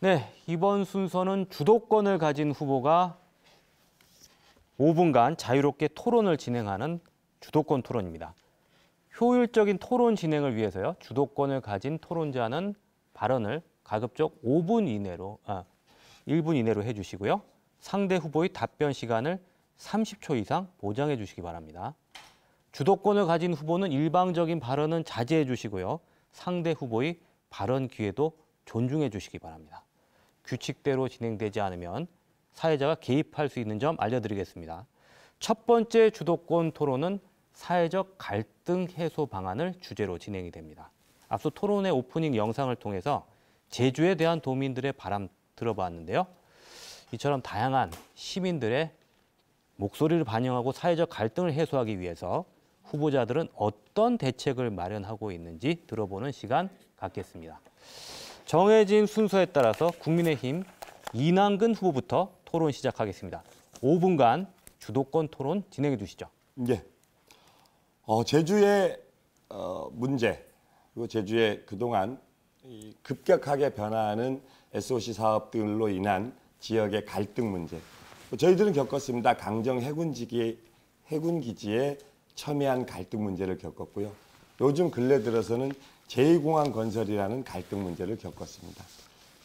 네, 이번 순서는 주도권을 가진 후보가 5분간 자유롭게 토론을 진행하는 주도권 토론입니다. 효율적인 토론 진행을 위해서요. 주도권을 가진 토론자는 발언을 가급적 1분 이내로 해주시고요. 상대 후보의 답변 시간을 30초 이상 보장해 주시기 바랍니다. 주도권을 가진 후보는 일방적인 발언은 자제해 주시고요. 상대 후보의 발언 기회도 존중해 주시기 바랍니다. 규칙대로 진행되지 않으면 사회자가 개입할 수 있는 점 알려드리겠습니다. 첫 번째 주도권 토론은 사회적 갈등 해소 방안을 주제로 진행이 됩니다. 앞서 토론의 오프닝 영상을 통해서 제주에 대한 도민들의 바람 들어봤는데요. 이처럼 다양한 시민들의 목소리를 반영하고 사회적 갈등을 해소하기 위해서 후보자들은 어떤 대책을 마련하고 있는지 들어보는 시간 갖겠습니다. 정해진 순서에 따라서 국민의힘 이남근 후보부터 토론 시작하겠습니다. 5분간 주도권 토론 진행해 주시죠. 예. 제주의 문제, 그리고 제주의 그동안 급격하게 변화하는 SOC 사업들로 인한 지역의 갈등 문제. 저희들은 겪었습니다. 강정 해군기지에 첨예한 갈등 문제를 겪었고요. 요즘 근래 들어서는 제2공항 건설이라는 갈등 문제를 겪었습니다.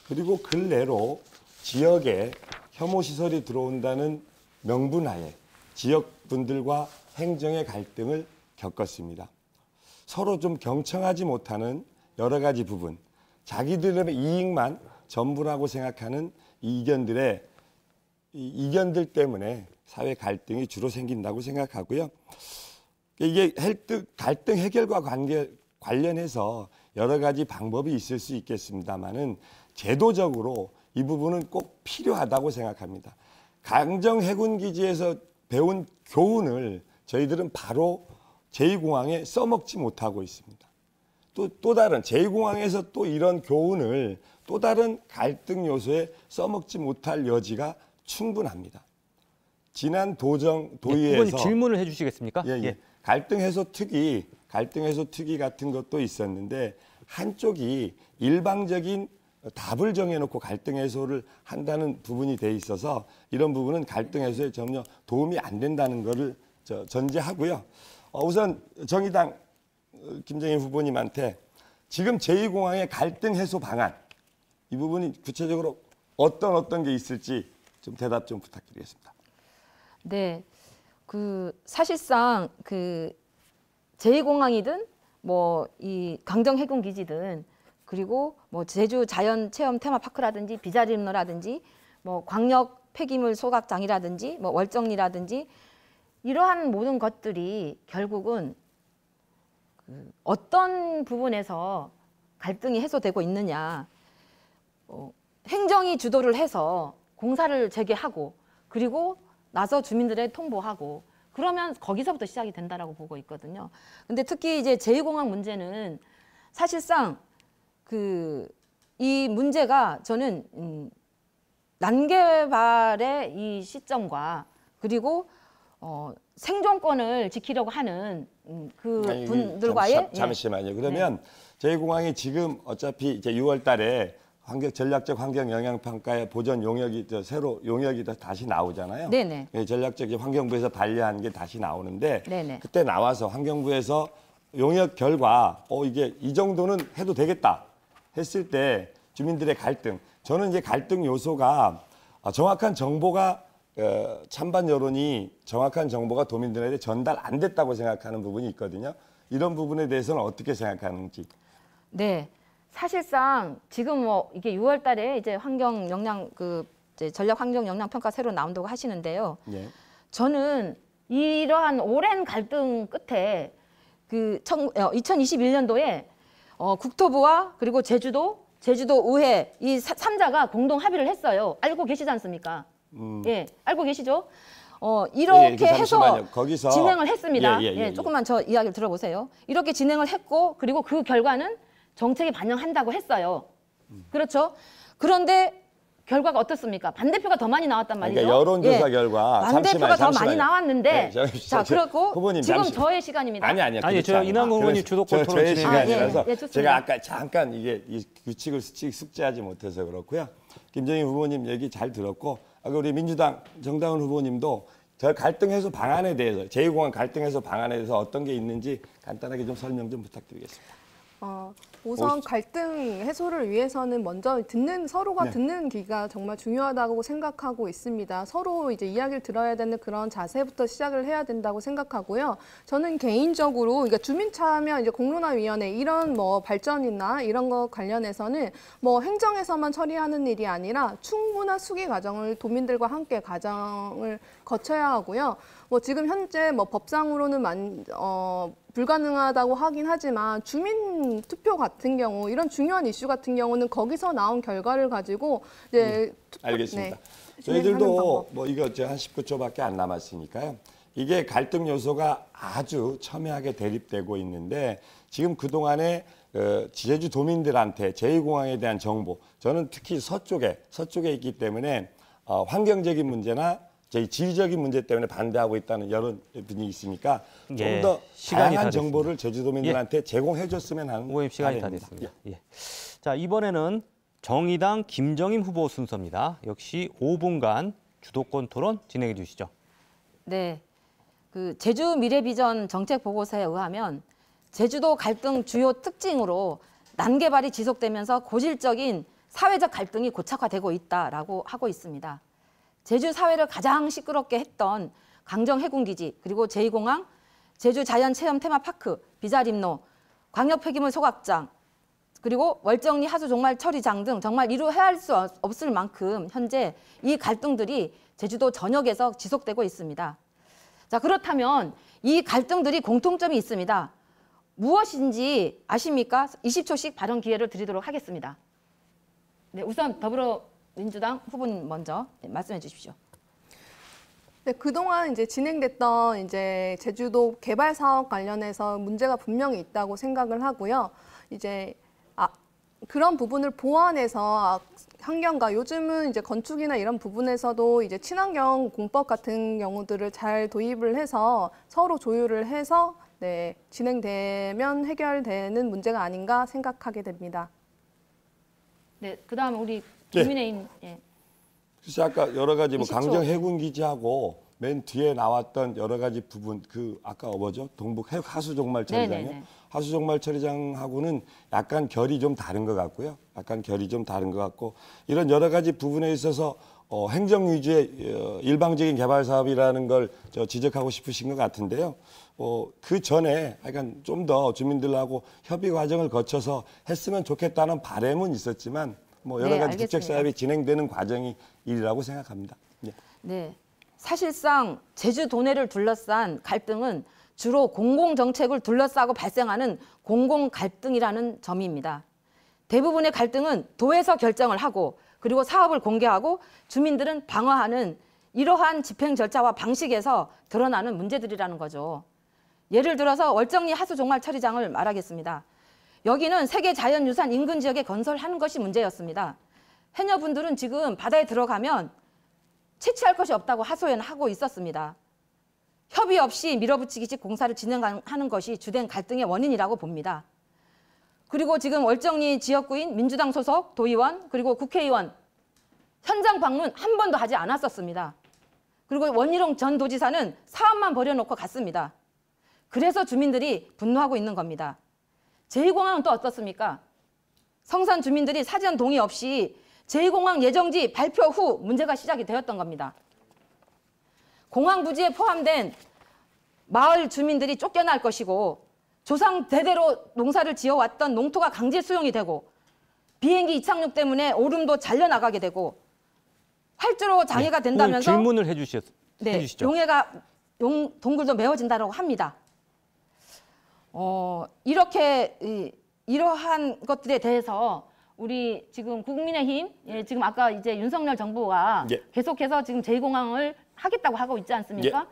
그리고 근래로 지역에 혐오시설이 들어온다는 명분하에 지역분들과 행정의 갈등을 겪었습니다. 서로 좀 경청하지 못하는 여러 가지 부분, 자기들의 이익만 전부라고 생각하는 이 이견들 때문에 사회 갈등이 주로 생긴다고 생각하고요. 이게 갈등 해결과 관련해서 여러 가지 방법이 있을 수 있겠습니다만은 제도적으로 이 부분은 꼭 필요하다고 생각합니다. 강정 해군기지에서 배운 교훈을 저희들은 바로 제2공항에 써먹지 못하고 있습니다. 또 다른 제2공항에서 또 이런 교훈을 또 다른 갈등 요소에 써먹지 못할 여지가 충분합니다. 지난 도의회에서 질문을 해주시겠습니까? 예. 갈등 해소 특위 같은 것도 있었는데 한쪽이 일방적인 답을 정해놓고 갈등 해소를 한다는 부분이 돼 있어서 이런 부분은 갈등 해소에 전혀 도움이 안 된다는 것을 전제하고요. 우선 정의당 김정인 후보님한테 지금 제2공항의 갈등 해소 방안 이 부분이 구체적으로 어떤 게 있을지 좀 대답 좀 부탁드리겠습니다. 네, 사실상 제2공항이든 뭐 이 강정 해군기지든 그리고 뭐 제주 자연체험 테마파크라든지 비자림로라든지 뭐 광역 폐기물 소각장이라든지 뭐 월정리라든지 이러한 모든 것들이 결국은 어떤 부분에서 갈등이 해소되고 있느냐. 행정이 주도를 해서 공사를 재개하고 그리고 나서 주민들에 통보하고 그러면 거기서부터 시작이 된다라고 보고 있거든요. 근데 특히 이제 제2공항 문제는 사실상 이 문제가 저는 난개발의 이 시점과 그리고 생존권을 지키려고 하는 분들과의 잠시만요. 그러면 제2공항이 지금 어차피 이제 6월 달에 전략적 환경 영향 평가의 보전 용역이 새로 용역이 다시 나오잖아요. 네네. 전략적 환경부에서 반려한 게 다시 나오는데 네네. 그때 나와서 환경부에서 용역 결과 이게 이 정도는 해도 되겠다 했을 때 주민들의 갈등, 저는 이제 갈등 요소가 정확한 정보가 찬반 여론이 정확한 정보가 도민들에게 전달 안 됐다고 생각하는 부분이 있거든요. 이런 부분에 대해서는 어떻게 생각하는지. 네. 사실상 지금 뭐 이게 6월 달에 이제 환경 영향 이제 전략 환경 영향 평가 새로 나온다고 하시는데요. 예. 저는 이러한 오랜 갈등 끝에 2021년도에 국토부와 그리고 제주도 의회 이 3자가 공동 합의를 했어요. 알고 계시지 않습니까? 예, 알고 계시죠? 이렇게 해서 거기서 진행을 했습니다. 조금만 저 이야기를 들어보세요. 이렇게 진행을 했고 그리고 그 결과는 정책에 반영한다고 했어요. 그렇죠? 그런데 결과가 어떻습니까? 반대표가 더 많이 나왔단 말이죠. 그러니까 여론조사 결과 반대표가 더 많이 나왔는데 자, 그렇고 후보님, 지금 잠시. 저의 시간입니다. 아니, 저 이남근 후보님 주도권 토론 저의 시간이라서 예, 제가 아까 잠깐 이게 이 규칙을 숙지하지 못해서 그렇고요. 김정인 후보님 얘기 잘 들었고 우리 민주당 정다은 후보님도 저 갈등 해소 방안에 대해서 제2공항 갈등 해소 방안에 대해서 어떤 게 있는지 간단하게 좀 설명 좀 부탁드리겠습니다. 우선 갈등 해소를 위해서는 먼저 서로가 듣는 귀가 정말 중요하다고 생각하고 있습니다. 서로 이제 이야기를 들어야 되는 그런 자세부터 시작을 해야 된다고 생각하고요. 저는 개인적으로 그러니까 주민참여 이제 공론화위원회 이런 뭐 발전이나 이런 거 관련해서는 뭐 행정에서만 처리하는 일이 아니라 충분한 수기 과정을 도민들과 함께 과정을 거쳐야 하고요. 뭐 지금 현재 뭐 법상으로는 불가능하다고 하긴 하지만 주민 투표 같은 경우 이런 중요한 이슈 같은 경우는 거기서 나온 결과를 가지고 이제 알겠습니다. 네, 저희들도 뭐 이거 한 19초밖에 안 남았으니까요. 이게 갈등 요소가 아주 첨예하게 대립되고 있는데 지금 그동안에 제주 도민들한테 제2공항에 대한 정보, 저는 특히 서쪽에 있기 때문에 환경적인 문제나 저희 지리적인 문제 때문에 반대하고 있다는 여론분이 있으니까 좀 더 다양한 정보를 제주도민들한테 제공해 줬으면 하는 의원님 시간이 다 됐습니다. 예. 자, 이번에는 정의당 김정임 후보 순서입니다. 역시 5분간 주도권 토론 진행해 주시죠. 네, 그 제주 미래비전 정책 보고서에 의하면 제주도 갈등 주요 특징으로 난개발이 지속되면서 고질적인 사회적 갈등이 고착화되고 있다라고 하고 있습니다. 제주 사회를 가장 시끄럽게 했던 강정 해군기지, 그리고 제2공항, 제주 자연체험 테마파크, 비자림로, 광역 폐기물 소각장, 그리고 월정리 하수 종말 처리장 등 정말 이루 헤아릴 수 없을 만큼 현재 이 갈등들이 제주도 전역에서 지속되고 있습니다. 자, 그렇다면 이 갈등들이 공통점이 있습니다. 무엇인지 아십니까? 20초씩 발언 기회를 드리도록 하겠습니다. 네, 우선 더불어민주당 후보님 먼저 말씀해 주십시오. 네, 그동안 이제 진행됐던 이제 제주도 개발 사업 관련해서 문제가 분명히 있다고 생각을 하고요. 이제 그런 부분을 보완해서 환경과 요즘은 이제 건축이나 이런 부분에서도 이제 친환경 공법 같은 경우들을 잘 도입을 해서 서로 조율을 해서 네, 진행되면 해결되는 문제가 아닌가 생각하게 됩니다. 네, 그다음 우리 국민의힘. 예. 그래서 아까 여러 가지 뭐 20초. 강정 해군 기지하고 맨 뒤에 나왔던 여러 가지 부분 아까 뭐죠? 동북 하수 종말 처리장이요. 네네네. 하수 종말 처리장하고는 약간 결이 좀 다른 것 같고요. 이런 여러 가지 부분에 있어서 행정 위주의 일방적인 개발 사업이라는 걸 지적하고 싶으신 것 같은데요. 그 전에 약간 좀 더 주민들하고 협의 과정을 거쳐서 했으면 좋겠다는 바람은 있었지만 뭐 여러 가지 국책 사업이 진행되는 과정이 일이라고 생각합니다. 네. 네, 사실상 제주 도내를 둘러싼 갈등은 주로 공공정책을 둘러싸고 발생하는 공공 갈등이라는 점입니다. 대부분의 갈등은 도에서 결정을 하고 그리고 사업을 공개하고 주민들은 방어하는 이러한 집행 절차와 방식에서 드러나는 문제들이라는 거죠. 예를 들어서 월정리 하수 종말 처리장을 말하겠습니다. 여기는 세계 자연유산 인근 지역에 건설하는 것이 문제였습니다. 해녀분들은 지금 바다에 들어가면 채취할 것이 없다고 하소연을 하고 있었습니다. 협의 없이 밀어붙이기식 공사를 진행하는 것이 주된 갈등의 원인이라고 봅니다. 그리고 지금 월정리 지역구인 민주당 소속 도의원 그리고 국회의원 현장 방문 한 번도 하지 않았었습니다. 그리고 원희룡 전 도지사는 사업만 벌여놓고 갔습니다. 그래서 주민들이 분노하고 있는 겁니다. 제2공항은 또 어떻습니까? 성산 주민들이 사전 동의 없이 제2공항 예정지 발표 후 문제가 시작이 되었던 겁니다. 공항 부지에 포함된 마을 주민들이 쫓겨날 것이고 조상 대대로 농사를 지어왔던 농토가 강제 수용이 되고 비행기 이착륙 때문에 오름도 잘려나가게 되고 활주로 장애가 된다면서 질문을 해주시죠. 동굴도 메워진다고 합니다. 이러한 것들에 대해서 우리 지금 국민의힘 지금 아까 이제 윤석열 정부가 계속해서 지금 제2공항을 하겠다고 하고 있지 않습니까?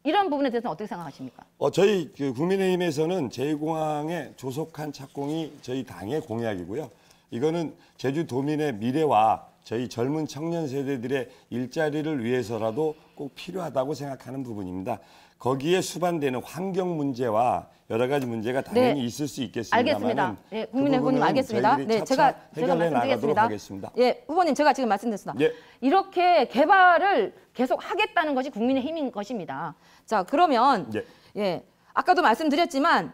이런 부분에 대해서는 어떻게 생각하십니까? 저희 국민의힘에서는 제2공항에 조속한 착공이 저희 당의 공약이고요. 이거는 제주도민의 미래와 저희 젊은 청년 세대들의 일자리를 위해서라도 꼭 필요하다고 생각하는 부분입니다. 거기에 수반되는 환경 문제와 여러 가지 문제가 당연히 있을 수 있겠습니다만 알겠습니다. 네, 국민의 후보님 알겠습니다. 네, 제가 말씀드리겠습니다. 하겠습니다. 예, 후보님 제가 지금 말씀드렸습니다. 이렇게 개발을 계속 하겠다는 것이 국민의힘인 것입니다. 자, 그러면 아까도 말씀드렸지만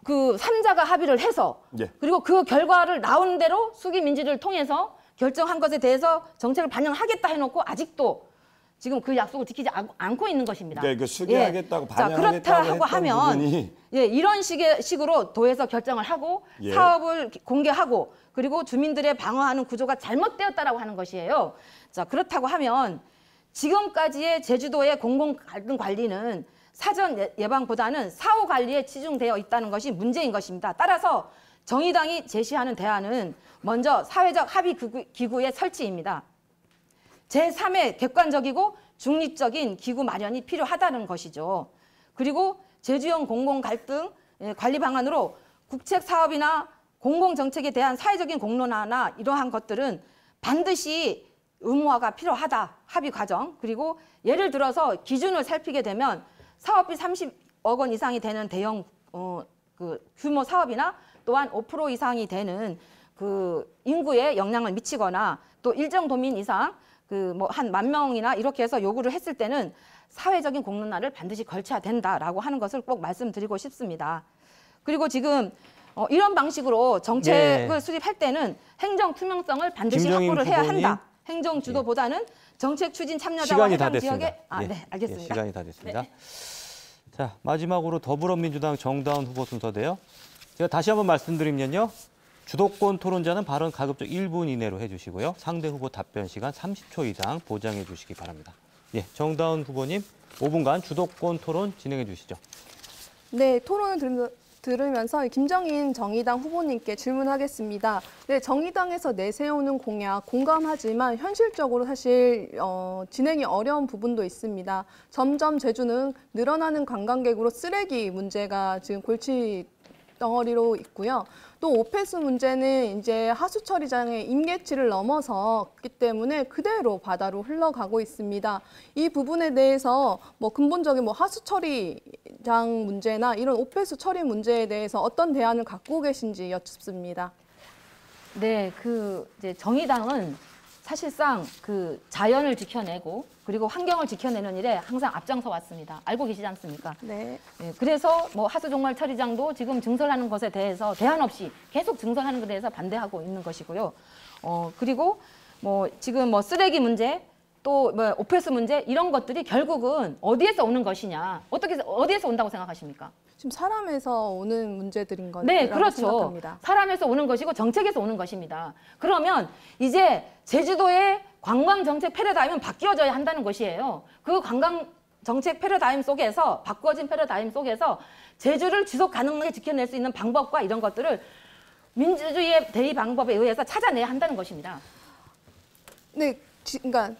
그 3자가 합의를 해서 그리고 그 결과를 나오는 대로 수기민지를 통해서 결정한 것에 대해서 정책을 반영하겠다 해놓고 아직도 지금 그 약속을 지키지 않고 있는 것입니다. 그 수기하겠다고 반영하겠다고 그렇다고 하면 이런 식으로 도에서 결정을 하고 사업을 공개하고 그리고 주민들의 방어하는 구조가 잘못되었다라고 하는 것이에요. 자, 그렇다고 하면 지금까지의 제주도의 공공 갈등 관리는 사전 예방보다는 사후 관리에 치중되어 있다는 것이 문제인 것입니다. 따라서 정의당이 제시하는 대안은 먼저 사회적 합의 기구의 설치입니다. 제3의 객관적이고 중립적인 기구 마련이 필요하다는 것이죠. 그리고 제주형 공공 갈등 관리 방안으로 국책 사업이나 공공정책에 대한 사회적인 공론화나 이러한 것들은 반드시 의무화가 필요하다. 합의 과정. 그리고 예를 들어서 기준을 살피게 되면 사업비 30억 원 이상이 되는 대형 규모 사업이나 또한 5% 이상이 되는 그 인구에 영향을 미치거나 또 일정 도민 이상 뭐 한 10,000명이나 이렇게 해서 요구를 했을 때는 사회적인 공론화를 반드시 걸쳐야 된다라고 하는 것을 꼭 말씀드리고 싶습니다. 그리고 지금 이런 방식으로 정책을 수립할 때는 행정 투명성을 반드시 확보를 해야 한다. 행정 주도보다는 정책 추진 참여자와 해당 지역에 네, 알겠습니다. 시간이 다 됐습니다. 네. 자, 마지막으로 더불어민주당 정다운 후보 순서인데요. 제가 다시 한번 말씀드리면요. 주도권 토론자는 발언 가급적 1분 이내로 해주시고요. 상대 후보 답변 시간 30초 이상 보장해 주시기 바랍니다. 예, 정다운 후보님 5분간 주도권 토론 진행해 주시죠. 네, 토론을 들으면서 김정인 정의당 후보님께 질문하겠습니다. 네, 정의당에서 내세우는 공약 공감하지만 현실적으로 사실 진행이 어려운 부분도 있습니다. 점점 제주는 늘어나는 관광객으로 쓰레기 문제가 지금 골치 덩어리로 있고요. 또 오폐수 문제는 이제 하수 처리장의 임계치를 넘어섰기 때문에 그대로 바다로 흘러가고 있습니다. 이 부분에 대해서 뭐 근본적인 하수 처리장 문제나 이런 오폐수 처리 문제에 대해서 어떤 대안을 갖고 계신지 여쭙습니다. 네, 이제 정의당은 사실상 자연을 지켜내고 그리고 환경을 지켜내는 일에 항상 앞장서 왔습니다. 알고 계시지 않습니까? 네. 네, 그래서 하수종말 처리장도 지금 증설하는 것에 대해서 대안 없이 계속 증설하는 것에 대해서 반대하고 있는 것이고요. 그리고 지금 쓰레기 문제 또 오폐수 문제 이런 것들이 결국은 어디에서 오는 것이냐? 어디에서 온다고 생각하십니까? 지금 사람에서 오는 문제들인 거라고 네, 그렇죠. 생각합니다. 사람에서 오는 것이고 정책에서 오는 것입니다. 그러면 이제 제주도의 관광정책 패러다임은 바뀌어져야 한다는 것이에요. 그 관광정책 패러다임 속에서 바꿔진 패러다임 속에서 제주를 지속 가능하게 지켜낼 수 있는 방법과 이런 것들을 민주주의의 대의 방법에 의해서 찾아내야 한다는 것입니다. 네. 그러니까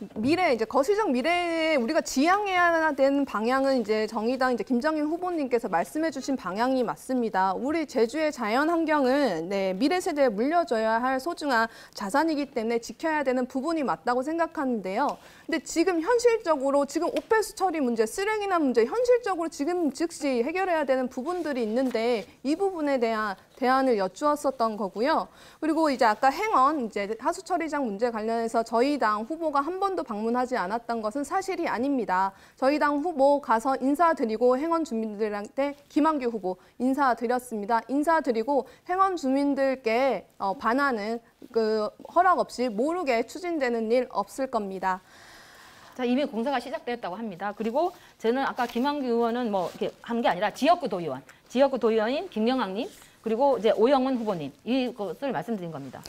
이제 거시적 미래에 우리가 지향해야 되는 방향은 이제 정의당 이제 김정인 후보님께서 말씀해주신 방향이 맞습니다. 우리 제주의 자연 환경은 미래 세대에 물려줘야 할 소중한 자산이기 때문에 지켜야 되는 부분이 맞다고 생각하는데요. 근데 지금 현실적으로 지금 오폐수 처리 문제, 쓰레기나 문제 현실적으로 지금 즉시 해결해야 되는 부분들이 있는데 이 부분에 대한 대안을 여쭈었었던 거고요. 그리고 이제 아까 행원, 이제 하수 처리장 문제 관련해서 저희 당 후보가 한 번도 방문하지 않았던 것은 사실이 아닙니다. 저희 당 후보 가서 인사드리고 행원 주민들한테 김한규 후보 인사드렸습니다. 인사드리고 행원 주민들께 반하는 허락 없이 모르게 추진되는 일 없을 겁니다. 자, 이미 공사가 시작되었다고 합니다. 그리고 저는 아까 김한규 의원은 이렇게 한 게 아니라 지역구 도의원인 김영학님 그리고 이제 오영훈 후보님 이것을 말씀드린 겁니다.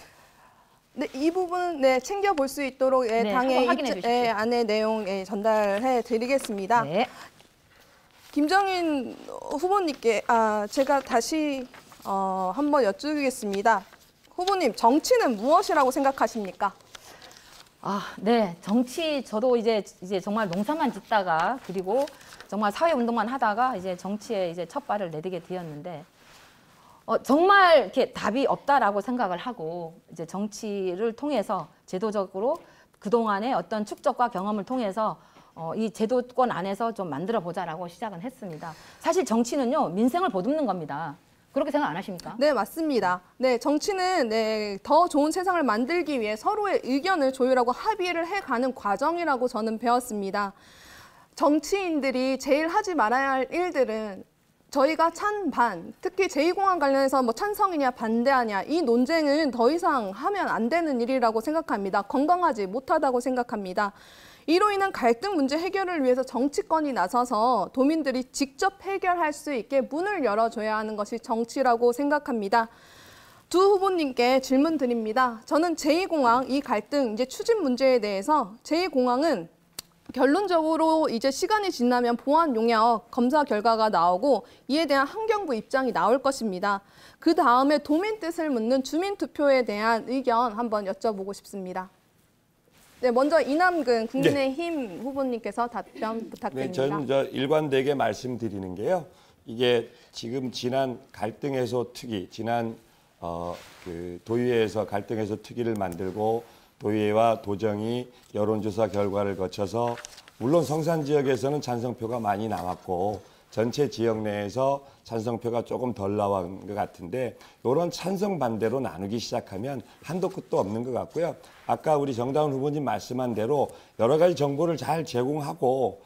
네, 이 부분은 챙겨볼 수 있도록 당의 안의 내용 전달해 드리겠습니다. 네. 김정인 후보님께 제가 다시 한번 여쭈겠습니다. 후보님, 정치는 무엇이라고 생각하십니까? 네, 정치 저도 이제 정말 농사만 짓다가 그리고 정말 사회 운동만 하다가 이제 정치에 이제 첫 발을 내디게 되었는데 정말 이렇게 답이 없다라고 생각을 하고 이제 정치를 통해서 제도적으로 그동안의 어떤 축적과 경험을 통해서 이 제도권 안에서 좀 만들어 보자라고 시작은 했습니다. 사실 정치는요, 민생을 보듬는 겁니다. 그렇게 생각 안 하십니까? 네, 맞습니다. 네, 정치는 더 좋은 세상을 만들기 위해 서로의 의견을 조율하고 합의를 해가는 과정이라고 저는 배웠습니다. 정치인들이 제일 하지 말아야 할 일들은 저희가 찬반, 특히 제2공항 관련해서 찬성이냐 반대하냐 이 논쟁은 더 이상 하면 안 되는 일이라고 생각합니다. 건강하지 못하다고 생각합니다. 이로 인한 갈등 문제 해결을 위해서 정치권이 나서서 도민들이 직접 해결할 수 있게 문을 열어줘야 하는 것이 정치라고 생각합니다. 두 후보님께 질문 드립니다. 저는 제2공항 이 갈등, 이제 추진 문제에 대해서 제2공항은 결론적으로 이제 시간이 지나면 보안 용역 검사 결과가 나오고 이에 대한 환경부 입장이 나올 것입니다. 그 다음에 도민 뜻을 묻는 주민투표에 대한 의견 한번 여쭤보고 싶습니다. 네, 먼저 이남근 국민의힘 후보님께서 답변 부탁드립니다. 네, 저는 일관되게 말씀드리는 게요. 이게 지금 지난 갈등 해소 특위, 지난 그 도의회에서 갈등 해소 특위를 만들고 도의회와 도정이 여론조사 결과를 거쳐서 물론 성산 지역에서는 찬성표가 많이 나왔고 전체 지역 내에서 찬성표가 조금 덜 나온 것 같은데 이런 찬성 반대로 나누기 시작하면 한도 끝도 없는 것 같고요. 아까 우리 정다운 후보님 말씀한 대로 여러 가지 정보를 잘 제공하고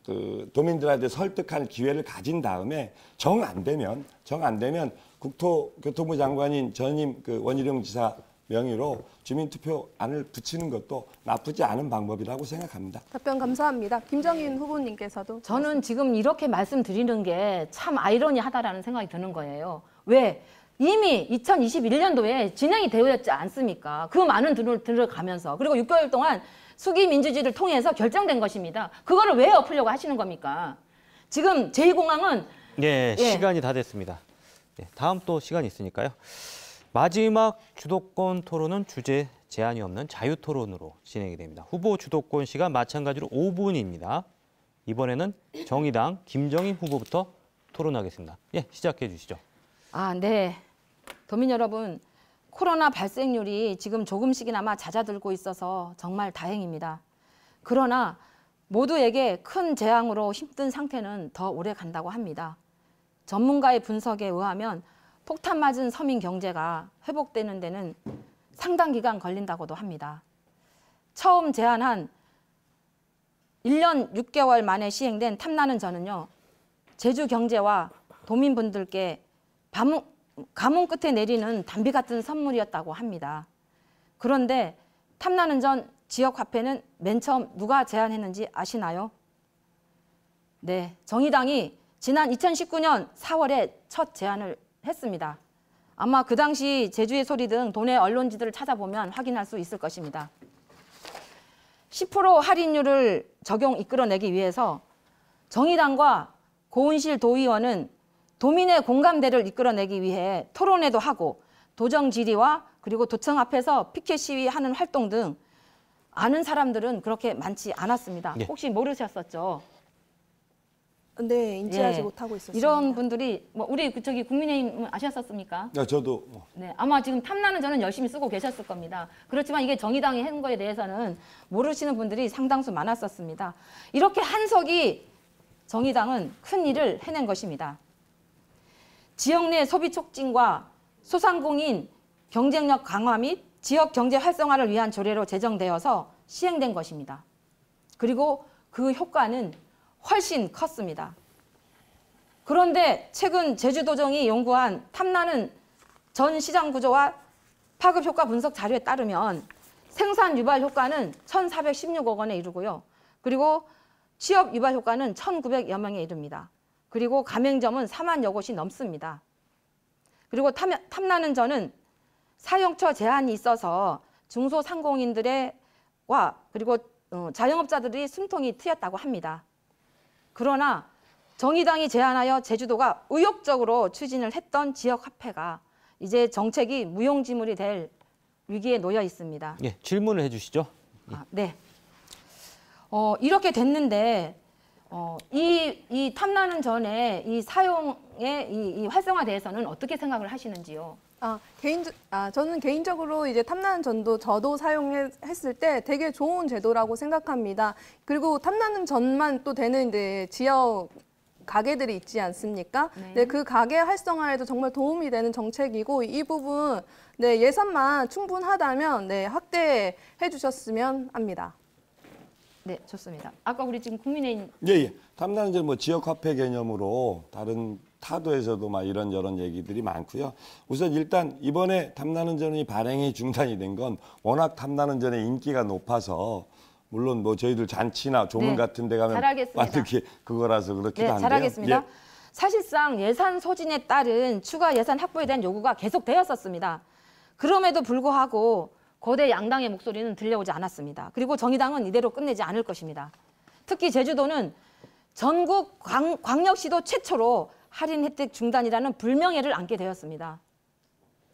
그 도민들한테 설득할 기회를 가진 다음에 정 안 되면 국토교통부 장관인 전임 그 원희룡 지사 명의로 주민투표안을 붙이는 것도 나쁘지 않은 방법이라고 생각합니다. 답변 감사합니다. 김정인 후보님께서도. 저는 지금 이렇게 말씀드리는 게 참 아이러니하다라는 생각이 드는 거예요. 왜? 이미 2021년도에 진행이 되었지 않습니까? 그 많은 돈을 들어가면서. 그리고 6개월 동안 수기 민주주의를 통해서 결정된 것입니다. 그거를 왜 엎으려고 하시는 겁니까? 지금 제2공항은 네, 시간이 다 됐습니다. 네, 다음 또 시간이 있으니까요. 마지막 주도권 토론은 주제 제한이 없는 자유토론으로 진행이 됩니다. 후보 주도권 시간 마찬가지로 5분입니다. 이번에는 정의당 김정인 후보부터 토론하겠습니다. 예, 시작해 주시죠. 네. 도민 여러분, 코로나 발생률이 지금 조금씩이나마 잦아들고 있어서 정말 다행입니다. 그러나 모두에게 큰 재앙으로 힘든 상태는 더 오래 간다고 합니다. 전문가의 분석에 의하면 폭탄 맞은 서민 경제가 회복되는 데는 상당 기간 걸린다고도 합니다. 처음 제안한 1년 6개월 만에 시행된 탐나는 전은요, 제주 경제와 도민분들께 가뭄 끝에 내리는 단비 같은 선물이었다고 합니다. 그런데 탐나는 전 지역 화폐는 맨 처음 누가 제안했는지 아시나요? 네, 정의당이 지난 2019년 4월에 첫 제안을 했습니다. 아마 그 당시 제주의 소리 등 도내 언론지들을 찾아보면 확인할 수 있을 것입니다. 10% 할인율을 적용 이끌어내기 위해서 정의당과 고은실 도의원은 도민의 공감대를 이끌어내기 위해 토론회도 하고 도정 질의와 그리고 도청 앞에서 피켓 시위하는 활동 등 아는 사람들은 그렇게 많지 않았습니다. 네. 혹시 모르셨었죠? 네, 인지하지 못하고 있었습니다. 이런 분들이 우리 저기 국민의힘 아셨었습니까? 네, 저도. 네, 아마 지금 탐나는 저는 열심히 쓰고 계셨을 겁니다. 그렇지만 이게 정의당이 한 거에 대해서는 모르시는 분들이 상당수 많았었습니다. 이렇게 한석이 정의당은 큰 일을 해낸 것입니다. 지역 내 소비 촉진과 소상공인 경쟁력 강화 및 지역 경제 활성화를 위한 조례로 제정되어서 시행된 것입니다. 그리고 그 효과는 훨씬 컸습니다. 그런데 최근 제주도정이 연구한 탐나는 전 시장 구조와 파급 효과 분석 자료에 따르면 생산 유발 효과는 1,416억 원에 이르고요. 그리고 취업 유발 효과는 1,900여 명에 이릅니다. 그리고 가맹점은 4만여 곳이 넘습니다. 그리고 탐나는 전은 사용처 제한이 있어서 중소상공인들과 그리고 자영업자들이 숨통이 트였다고 합니다. 그러나 정의당이 제안하여 제주도가 의욕적으로 추진을 했던 지역 화폐가 이제 정책이 무용지물이 될 위기에 놓여 있습니다. 예, 질문을 해주시죠. 네. 이렇게 됐는데 이 탐나는 전에 이 사용의 이 활성화 대해서는 어떻게 생각을 하시는지요? 저는 개인적으로 이제 탐나는 전도 저도 사용했을 때 되게 좋은 제도라고 생각합니다. 그리고 탐나는 전만 또 되는 이제 지역 가게들이 있지 않습니까? 네, 그 가게 활성화에도 정말 도움이 되는 정책이고 이 부분 예산만 충분하다면 확대해 주셨으면 합니다. 네, 좋습니다. 아까 우리 지금 국민의힘 탐나는 전 지역 화폐 개념으로 다른 타도에서도 이런저런 얘기들이 많고요. 우선 일단 이번에 탐나는 전이 발행이 중단이 된 건 워낙 탐나는 전의 인기가 높아서 물론 저희들 잔치나 조문 같은 데 가면 완전히 그거라서 그렇기도 한데요. 잘하겠습니다. 사실상 예산 소진에 따른 추가 예산 확보에 대한 요구가 계속되었었습니다. 그럼에도 불구하고 거대 양당의 목소리는 들려오지 않았습니다. 그리고 정의당은 이대로 끝내지 않을 것입니다. 특히 제주도는 전국 광역시도 최초로 할인 혜택 중단이라는 불명예를 안게 되었습니다.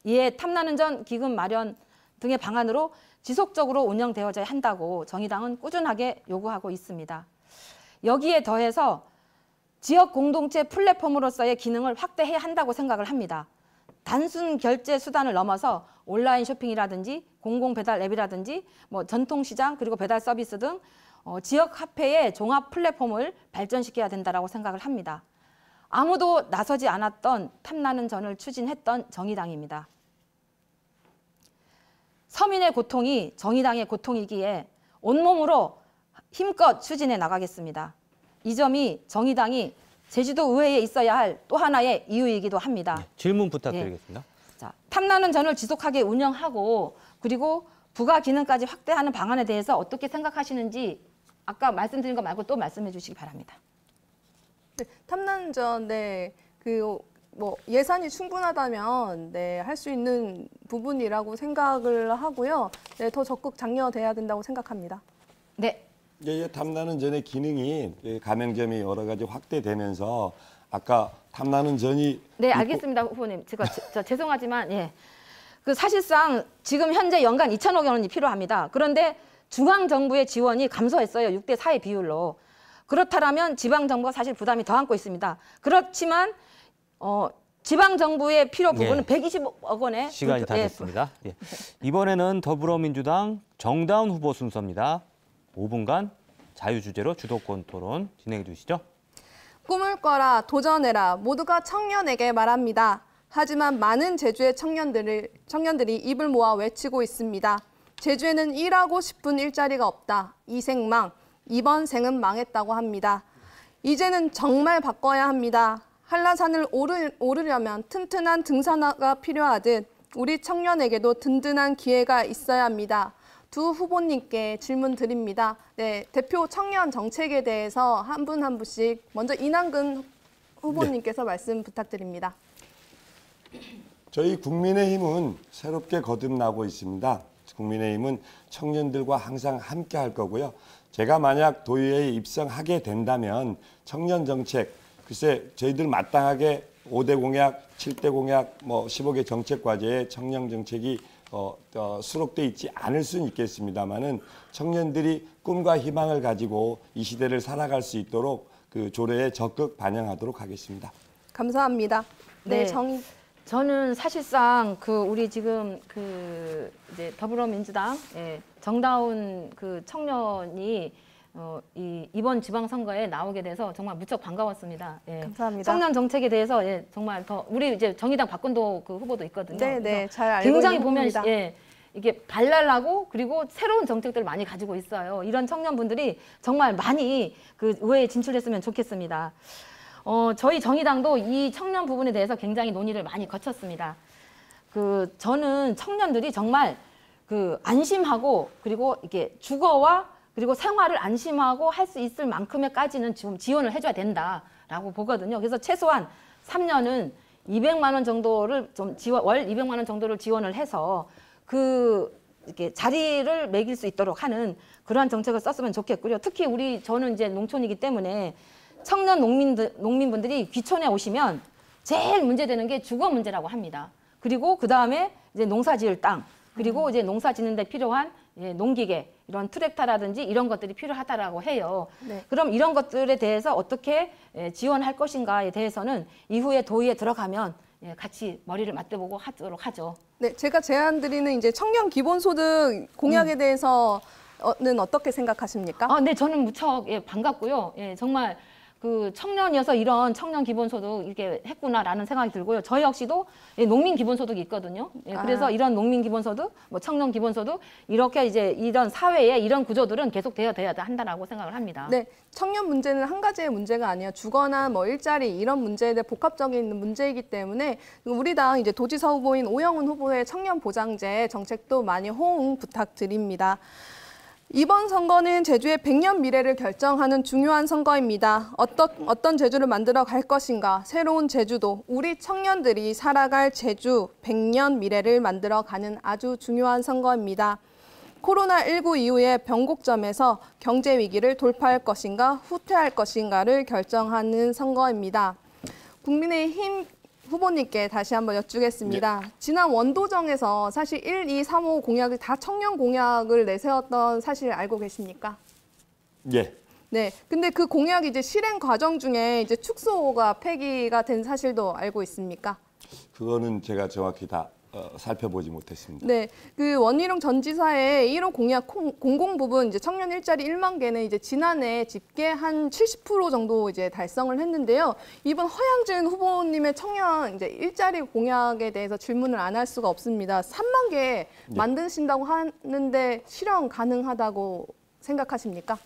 이에 탐나는 전 기금 마련 등의 방안으로 지속적으로 운영되어져야 한다고 정의당은 꾸준하게 요구하고 있습니다. 여기에 더해서 지역 공동체 플랫폼으로서의 기능을 확대해야 한다고 생각을 합니다. 단순 결제 수단을 넘어서 온라인 쇼핑이라든지 공공 배달 앱이라든지 뭐 전통시장 그리고 배달 서비스 등 지역 화폐의 종합 플랫폼을 발전시켜야 된다고 생각을 합니다. 아무도 나서지 않았던 탐나는 전을 추진했던 정의당입니다. 서민의 고통이 정의당의 고통이기에 온몸으로 힘껏 추진해 나가겠습니다. 이 점이 정의당이 제주도 의회에 있어야 할 또 하나의 이유이기도 합니다. 네, 질문 부탁드리겠습니다. 자, 탐나는 전을 지속하게 운영하고 그리고 부가 기능까지 확대하는 방안에 대해서 어떻게 생각하시는지 아까 말씀드린 거 말고 또 말씀해 주시기 바랍니다. 네, 탐나는 전, 네, 뭐 예산이 충분하다면 네, 할 수 있는 부분이라고 생각을 하고요. 네, 더 적극 장려돼야 된다고 생각합니다. 네. 예, 탐나는 전의 기능이 가맹점이 여러 가지 확대되면서 아까 탐나는 전이 네, 알겠습니다, 후보님. 제가 죄송하지만 예. 그 사실상 지금 현재 연간 2천억 원이 필요합니다. 그런데 중앙 정부의 지원이 감소했어요. 6대 4의 비율로. 그렇다면 지방 정부가 사실 부담이 더 안고 있습니다. 그렇지만 지방 정부의 필요 부분은 120억 원에 시간이 다 됐습니다. 예. 이번에는 더불어민주당 정다운 후보 순서입니다. 5분간 자유주제로 주도권 토론 진행해 주시죠. 꿈을 꿔라, 도전해라, 모두가 청년에게 말합니다. 하지만 많은 제주의 청년들이 입을 모아 외치고 있습니다. 제주에는 일하고 싶은 일자리가 없다. 이 생망, 이번 생은 망했다고 합니다. 이제는 정말 바꿔야 합니다. 한라산을 오르려면 튼튼한 등산화가 필요하듯 우리 청년에게도 든든한 기회가 있어야 합니다. 두 후보님께 질문 드립니다. 네, 대표 청년 정책에 대해서 한 분 한 분씩 먼저 이남근 후보님께서 말씀 부탁드립니다. 저희 국민의힘은 새롭게 거듭나고 있습니다. 국민의힘은 청년들과 항상 함께 할 거고요. 제가 만약 도의회에 입성하게 된다면 청년 정책, 글쎄 저희들 마땅하게 5대 공약, 7대 공약, 뭐 15개 정책 과제에 청년 정책이 수록돼 있지 않을 수는 있겠습니다만은 청년들이 꿈과 희망을 가지고 이 시대를 살아갈 수 있도록 그 조례에 적극 반영하도록 하겠습니다. 감사합니다. 네, 저는 사실상 우리 지금 이제 더불어민주당 정다운 청년이 이번 지방선거에 나오게 돼서 정말 무척 반가웠습니다. 예. 감사합니다. 청년 정책에 대해서 정말 더 우리 이제 정의당 박근도 후보도 있거든요. 네, 잘 알고 굉장히 있는 보면 후보입니다. 이게 발랄하고 그리고 새로운 정책들을 많이 가지고 있어요. 이런 청년분들이 정말 많이 의회에 진출했으면 좋겠습니다. 저희 정의당도 이 청년 부분에 대해서 굉장히 논의를 많이 거쳤습니다. 저는 청년들이 정말 안심하고 그리고 이게 주거와 그리고 생활을 안심하고 할 수 있을 만큼에까지는 좀 지원을 해줘야 된다라고 보거든요. 그래서 최소한 3년은 200만 원 정도를 월 200만 원 정도를 지원을 해서 이렇게 자리를 매길 수 있도록 하는 그러한 정책을 썼으면 좋겠고요. 특히 저는 이제 농촌이기 때문에 청년 농민분들이 귀촌에 오시면 제일 문제되는 게 주거 문제라고 합니다. 그리고 그 다음에 이제 농사지을 땅, 그리고 이제 농사 짓는 데 필요한 농기계, 이런 트랙터라든지 이런 것들이 필요하다라고 해요. 네. 그럼 이런 것들에 대해서 어떻게 지원할 것인가에 대해서는 이후에 도의에 들어가면 같이 머리를 맞대보고 하도록 하죠. 네, 제가 제안드리는 이제 청년 기본소득 공약에 대해서는 어떻게 생각하십니까? 네, 저는 무척 반갑고요. 정말 청년이어서 이런 청년 기본소득 이렇게 했구나라는 생각이 들고요. 저 역시도 농민 기본소득이 있거든요. 그래서 이런 농민 기본소득, 청년 기본소득 이렇게 이제 이런 사회에 이런 구조들은 계속 돼야 한다라고 생각을 합니다. 네, 청년 문제는 한 가지의 문제가 아니라 주거나 일자리 이런 문제에 대해 복합적인 문제이기 때문에 우리 당 이제 도지사 후보인 오영훈 후보의 청년 보장제 정책도 많이 호응 부탁드립니다. 이번 선거는 제주의 100년 미래를 결정하는 중요한 선거입니다. 어떤 제주를 만들어 갈 것인가, 새로운 제주도, 우리 청년들이 살아갈 제주 100년 미래를 만들어 가는 아주 중요한 선거입니다. 코로나19 이후의 변곡점에서 경제 위기를 돌파할 것인가, 후퇴할 것인가를 결정하는 선거입니다. 국민의힘 후보님께 다시 한번 여쭈겠습니다. 지난 원도정에서 사실 1, 2, 3호 공약이 다 청년 공약을 내세웠던 사실 알고 계십니까? 예. 네. 근데 그 공약이 이제 실행 과정 중에 이제 축소가 폐기가 된 사실도 알고 있습니까? 그거는 제가 정확히 다 살펴보지 못했습니다. 네, 그 원희룡 전 지사의 1호 공약 공공 부분 이제 청년 일자리 1만 개는 이제 지난해 집계 한 70% 정도 이제 달성을 했는데요. 이번 허양진 후보님의 청년 이제 일자리 공약에 대해서 질문을 안 할 수가 없습니다. 3만 개 만드신다고 하는데 실현 가능하다고 생각하십니까?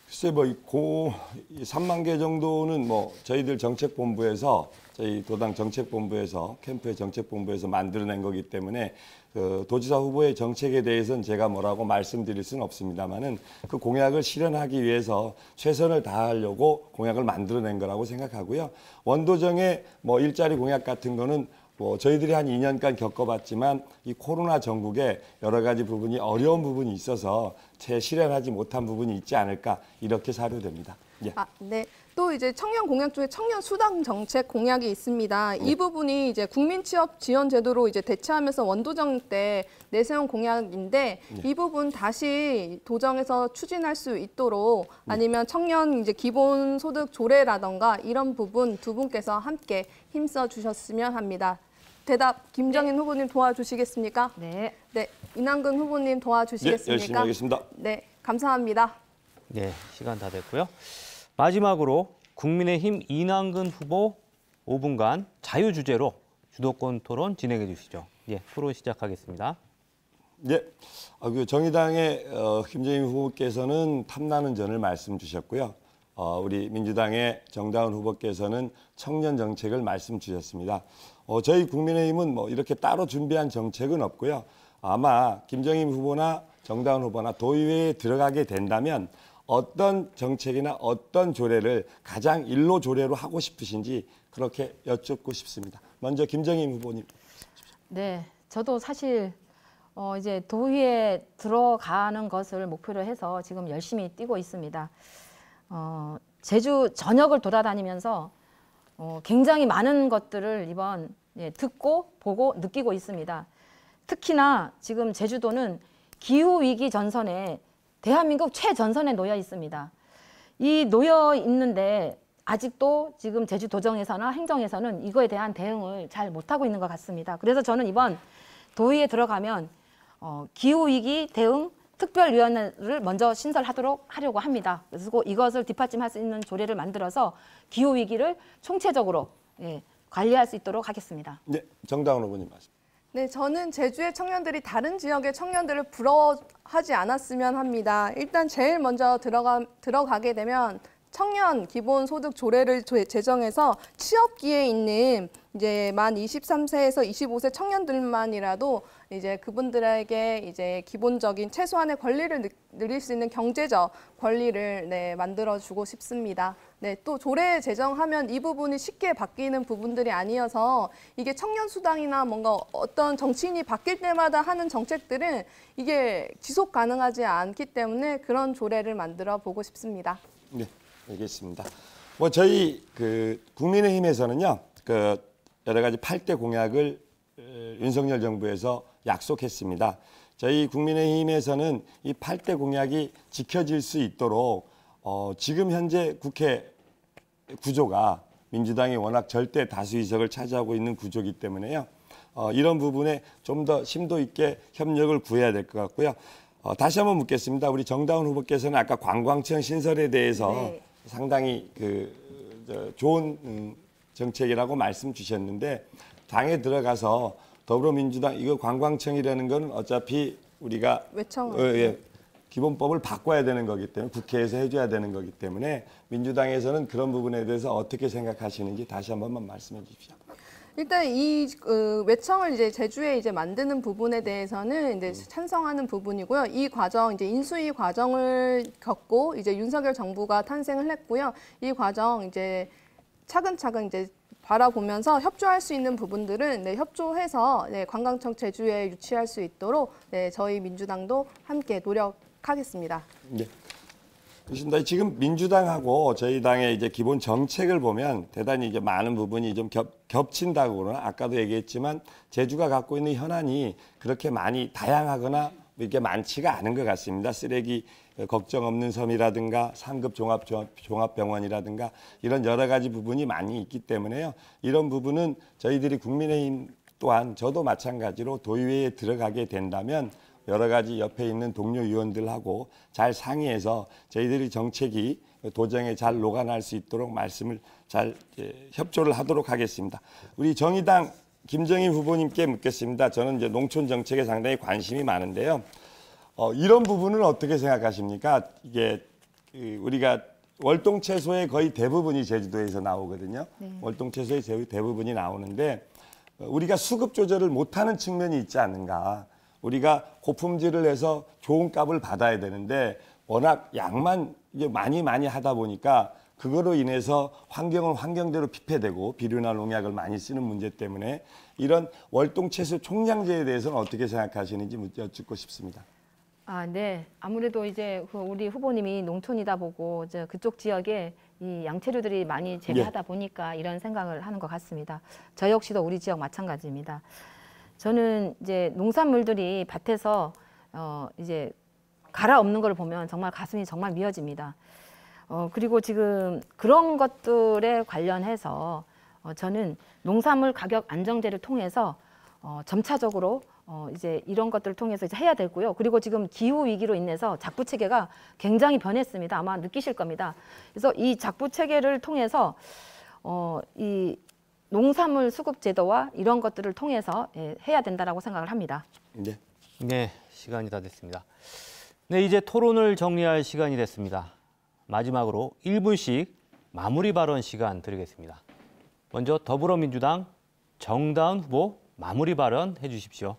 글쎄 뭐 3만 개 정도는 뭐 저희들 정책본부에서 저희 도당 정책본부에서 캠프의 정책본부에서 만들어낸 거기 때문에 그 도지사 후보의 정책에 대해서는 제가 뭐라고 말씀드릴 수는 없습니다만은 그 공약을 실현하기 위해서 최선을 다하려고 공약을 만들어낸 거라고 생각하고요. 원도정의 뭐 일자리 공약 같은 거는 뭐 저희들이 한 2년간 겪어봤지만 이 코로나 전국에 여러 가지 부분이 어려운 부분이 있어서 채 실현하지 못한 부분이 있지 않을까 이렇게 사료됩니다. 예. 네. 또 이제 청년 공약 중에 청년 수당 정책 공약이 있습니다. 이 부분이 이제 국민 취업 지원 제도로 이제 대체하면서 원도정 때 내세운 공약인데 이 부분 다시 도정에서 추진할 수 있도록 아니면 청년 이제 기본 소득 조례라던가 이런 부분 두 분께서 함께 힘써 주셨으면 합니다. 대답 김정인 후보님 도와주시겠습니까? 네. 네. 이남근 후보님 도와주시겠습니까? 예, 열심히 하겠습니다. 네. 감사합니다. 네, 시간 다 됐고요. 마지막으로 국민의힘 이남근 후보 5분간 자유 주제로 주도권 토론 진행해 주시죠. 예, 토론 시작하겠습니다. 예, 그 정의당의 김정인 후보께서는 탐나는 전을 말씀 주셨고요. 우리 민주당의 정다은 후보께서는 청년 정책을 말씀 주셨습니다. 저희 국민의힘은 뭐 이렇게 따로 준비한 정책은 없고요. 아마 김정인 후보나 정다은 후보나 도의회에 들어가게 된다면 어떤 정책이나 어떤 조례를 가장 일로 조례로 하고 싶으신지 그렇게 여쭙고 싶습니다. 먼저 김정인 후보님. 네, 저도 사실 이제 도의회에 들어가는 것을 목표로 해서 지금 열심히 뛰고 있습니다. 제주 전역을 돌아다니면서 굉장히 많은 것들을 이번 듣고 보고 느끼고 있습니다. 특히나 지금 제주도는 기후위기 전선에 대한민국 최전선에 놓여 있습니다. 이 놓여 있는데 아직도 지금 제주도정에서나 행정에서는 이거에 대한 대응을 잘 못하고 있는 것 같습니다. 그래서 저는 이번 도의회에 들어가면 기후위기 대응 특별위원회를 먼저 신설하려고 합니다. 그래서 이것을 뒷받침할 수 있는 조례를 만들어서 기후위기를 총체적으로 관리할 수 있도록 하겠습니다. 네, 정다은 후보님 말씀. 네, 저는 제주의 청년들이 다른 지역의 청년들을 부러워하지 않았으면 합니다. 일단 제일 먼저 들어가게 되면 청년 기본소득 조례를 제정해서 취업기에 있는 이제 만 23세에서 25세 청년들만이라도 이제 그분들에게 이제 기본적인 최소한의 권리를 누릴 수 있는 경제적 권리를 만들어주고 싶습니다. 네, 또 조례 제정하면 이 부분이 쉽게 바뀌는 부분들이 아니어서 이게 청년 수당이나 뭔가 어떤 정치인이 바뀔 때마다 하는 정책들은 이게 지속 가능하지 않기 때문에 그런 조례를 만들어 보고 싶습니다. 네, 알겠습니다. 뭐 저희 그 국민의힘에서는요, 그 여러 가지 8대 공약을 윤석열 정부에서 약속했습니다. 저희 국민의힘에서는 이 8대 공약이 지켜질 수 있도록 지금 현재 국회 구조가 민주당이 워낙 절대 다수 의석을 차지하고 있는 구조이기 때문에요. 이런 부분에 좀 더 심도 있게 협력을 구해야 될 것 같고요. 다시 한번 묻겠습니다. 우리 정다은 후보께서는 아까 관광청 신설에 대해서 상당히 좋은 정책이라고 말씀 주셨는데 당에 들어가서 더불어민주당 이거 관광청이라는 건 어차피 우리가 기본법을 바꿔야 되는 거기 때문에 국회에서 해줘야 되는 거기 때문에 민주당에서는 그런 부분에 대해서 어떻게 생각하시는지 다시 한 번만 말씀해 주십시오. 일단 이 외청을 이제 제주에 이제 만드는 부분에 대해서는 이제 찬성하는 부분이고요. 이 과정 이제 인수위 과정을 겪고 이제 윤석열 정부가 탄생을 했고요. 이 과정 이제 차근차근 이제 바라보면서 협조할 수 있는 부분들은 네, 협조해서 네, 관광청 제주에 유치할 수 있도록 네, 저희 민주당도 함께 노력하겠습니다. 네. 그렇습니다. 지금 민주당하고 저희 당의 이제 기본 정책을 보면 대단히 이제 많은 부분이 좀 겹친다고 그러나 아까도 얘기했지만 제주가 갖고 있는 현안이 그렇게 많이 다양하거나 이렇게 많지가 않은 것 같습니다. 쓰레기 걱정 없는 섬이라든가 상급 종합병원이라든가 이런 여러 가지 부분이 많이 있기 때문에요. 이런 부분은 저희들이 국민의힘 또한 저도 마찬가지로 도의회에 들어가게 된다면 여러 가지 옆에 있는 동료 의원들하고 잘 상의해서 저희들이 정책이 도정에 잘 녹아날 수 있도록 말씀을 잘 협조를 하도록 하겠습니다. 우리 정의당 김정인 후보님께 묻겠습니다. 저는 이제 농촌 정책에 상당히 관심이 많은데요. 이런 부분은 어떻게 생각하십니까? 이게 우리가 월동 채소의 거의 대부분이 제주도에서 나오거든요. 네. 월동 채소의 대부분이 나오는데 우리가 수급 조절을 못하는 측면이 있지 않는가? 우리가 고품질을 해서 좋은 값을 받아야 되는데 워낙 양만 이제 많이 하다 보니까 그거로 인해서 환경은 환경대로 피폐되고 비료나 농약을 많이 쓰는 문제 때문에 이런 월동 채소 총량제에 대해서는 어떻게 생각하시는지 여쭙고 싶습니다. 네. 아무래도 이제 우리 후보님이 농촌이다 보고 이제 그쪽 지역에 이 양체류들이 많이 재배하다 보니까 이런 생각을 하는 것 같습니다. 저 역시도 우리 지역 마찬가지입니다. 저는 이제 농산물들이 밭에서 이제 갈아엎는 걸 보면 정말 가슴이 정말 미어집니다. 그리고 지금 그런 것들에 관련해서 저는 농산물 가격 안정제를 통해서 점차적으로 이제 이런 것들을 통해서 이제 해야 되고요. 그리고 지금 기후 위기로 인해서 작부 체계가 굉장히 변했습니다. 아마 느끼실 겁니다. 그래서 이 작부 체계를 통해서 이 농산물 수급 제도와 이런 것들을 통해서 해야 된다라고 생각을 합니다. 네. 네, 시간이 다 됐습니다. 네, 이제 토론을 정리할 시간이 됐습니다. 마지막으로 1분씩 마무리 발언 시간 드리겠습니다. 먼저 더불어민주당 정다은 후보 마무리 발언 해주십시오.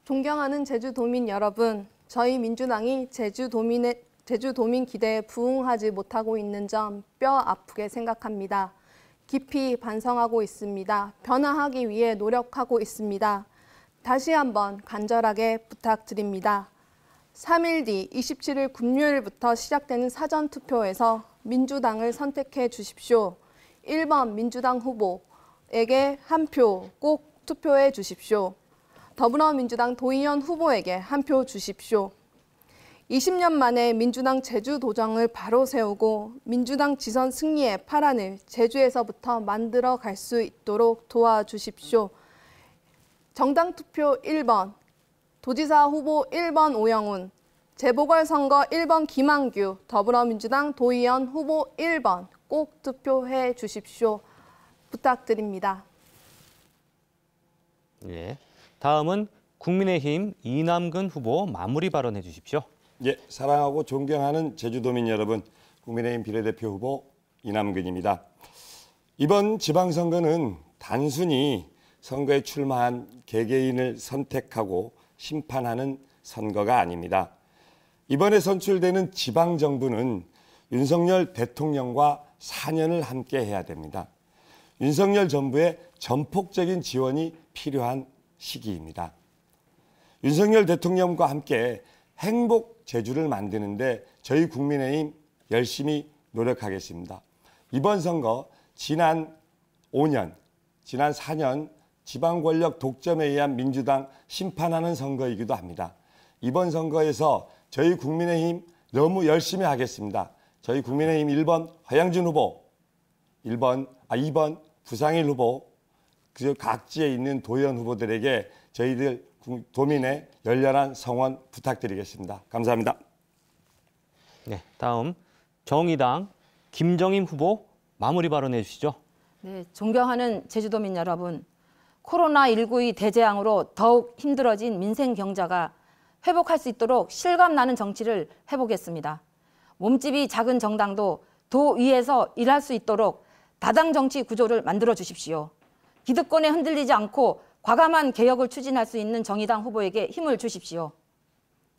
존경하는 제주도민 여러분, 저희 민주당이 제주도민 기대에 부응하지 못하고 있는 점 뼈 아프게 생각합니다. 깊이 반성하고 있습니다. 변화하기 위해 노력하고 있습니다. 다시 한번 간절하게 부탁드립니다. 3일 뒤 27일 금요일부터 시작되는 사전투표에서 민주당을 선택해 주십시오. 1번 민주당 후보에게 한 표 꼭 투표해 주십시오. 더불어민주당 도의원 후보에게 한 표 주십시오. 20년 만에 민주당 제주도정을 바로 세우고 민주당 지선 승리의 파란을 제주에서부터 만들어 갈 수 있도록 도와주십시오. 정당 투표 1번, 도지사 후보 1번 오영훈, 재보궐선거 1번 김한규, 더불어민주당 도의원 후보 1번 꼭 투표해 주십시오. 부탁드립니다. 예, 다음은 국민의힘 이남근 후보 마무리 발언해 주십시오. 예, 사랑하고 존경하는 제주도민 여러분, 국민의힘 비례대표 후보 이남근입니다. 이번 지방선거는 단순히 선거에 출마한 개개인을 선택하고 심판하는 선거가 아닙니다. 이번에 선출되는 지방정부는 윤석열 대통령과 4년을 함께 해야 됩니다. 윤석열 정부의 전폭적인 지원이 필요한 시기입니다. 윤석열 대통령과 함께 행복 제주를 만드는데 저희 국민의힘 열심히 노력하겠습니다. 이번 선거 지난 5년, 지난 4년 지방 권력 독점에 의한 민주당 심판하는 선거이기도 합니다. 이번 선거에서 저희 국민의힘 너무 열심히 하겠습니다. 저희 국민의힘 1번 허양준 후보, 2번 부상일 후보, 그 각지에 있는 도의원 후보들에게 저희들 도민의 열렬한 성원 부탁드리겠습니다. 감사합니다. 네, 다음 정의당 김정인 후보 마무리 발언해 주시죠. 네, 존경하는 제주도민 여러분, 코로나19의 대재앙으로 더욱 힘들어진 민생 경제가 회복할 수 있도록 실감나는 정치를 해보겠습니다. 몸집이 작은 정당도 도 위에서 일할 수 있도록 다당 정치 구조를 만들어 주십시오. 기득권에 흔들리지 않고 과감한 개혁을 추진할 수 있는 정의당 후보에게 힘을 주십시오.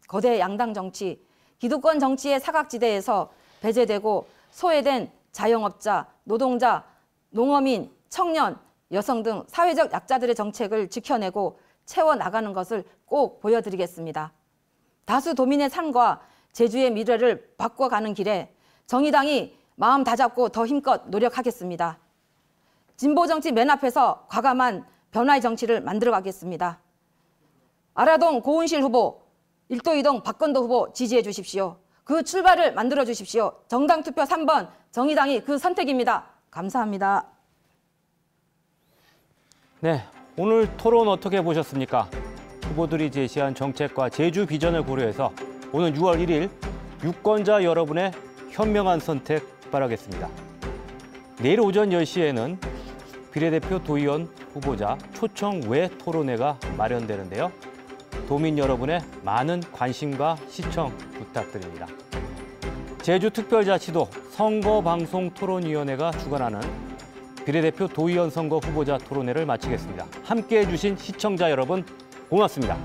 거대 양당 정치, 기득권 정치의 사각지대에서 배제되고 소외된 자영업자, 노동자, 농어민, 청년, 여성 등 사회적 약자들의 정책을 지켜내고 채워나가는 것을 꼭 보여드리겠습니다. 다수 도민의 삶과 제주의 미래를 바꿔가는 길에 정의당이 마음 다잡고 더 힘껏 노력하겠습니다. 진보 정치 맨 앞에서 과감한 변화의 정치를 만들어가겠습니다. 아라동 고은실 후보, 일도 이동 박건도 후보 지지해 주십시오. 그 출발을 만들어 주십시오. 정당 투표 3번 정의당이 그 선택입니다. 감사합니다. 네, 오늘 토론 어떻게 보셨습니까? 후보들이 제시한 정책과 제주 비전을 고려해서 오는 6월 1일 유권자 여러분의 현명한 선택 바라겠습니다. 내일 오전 10시에는 비례대표 도의원 후보자 초청 외 토론회가 마련되는데요. 도민 여러분의 많은 관심과 시청 부탁드립니다. 제주특별자치도 선거방송토론위원회가 주관하는 비례대표 도의원 선거 후보자 토론회를 마치겠습니다. 함께해 주신 시청자 여러분 고맙습니다.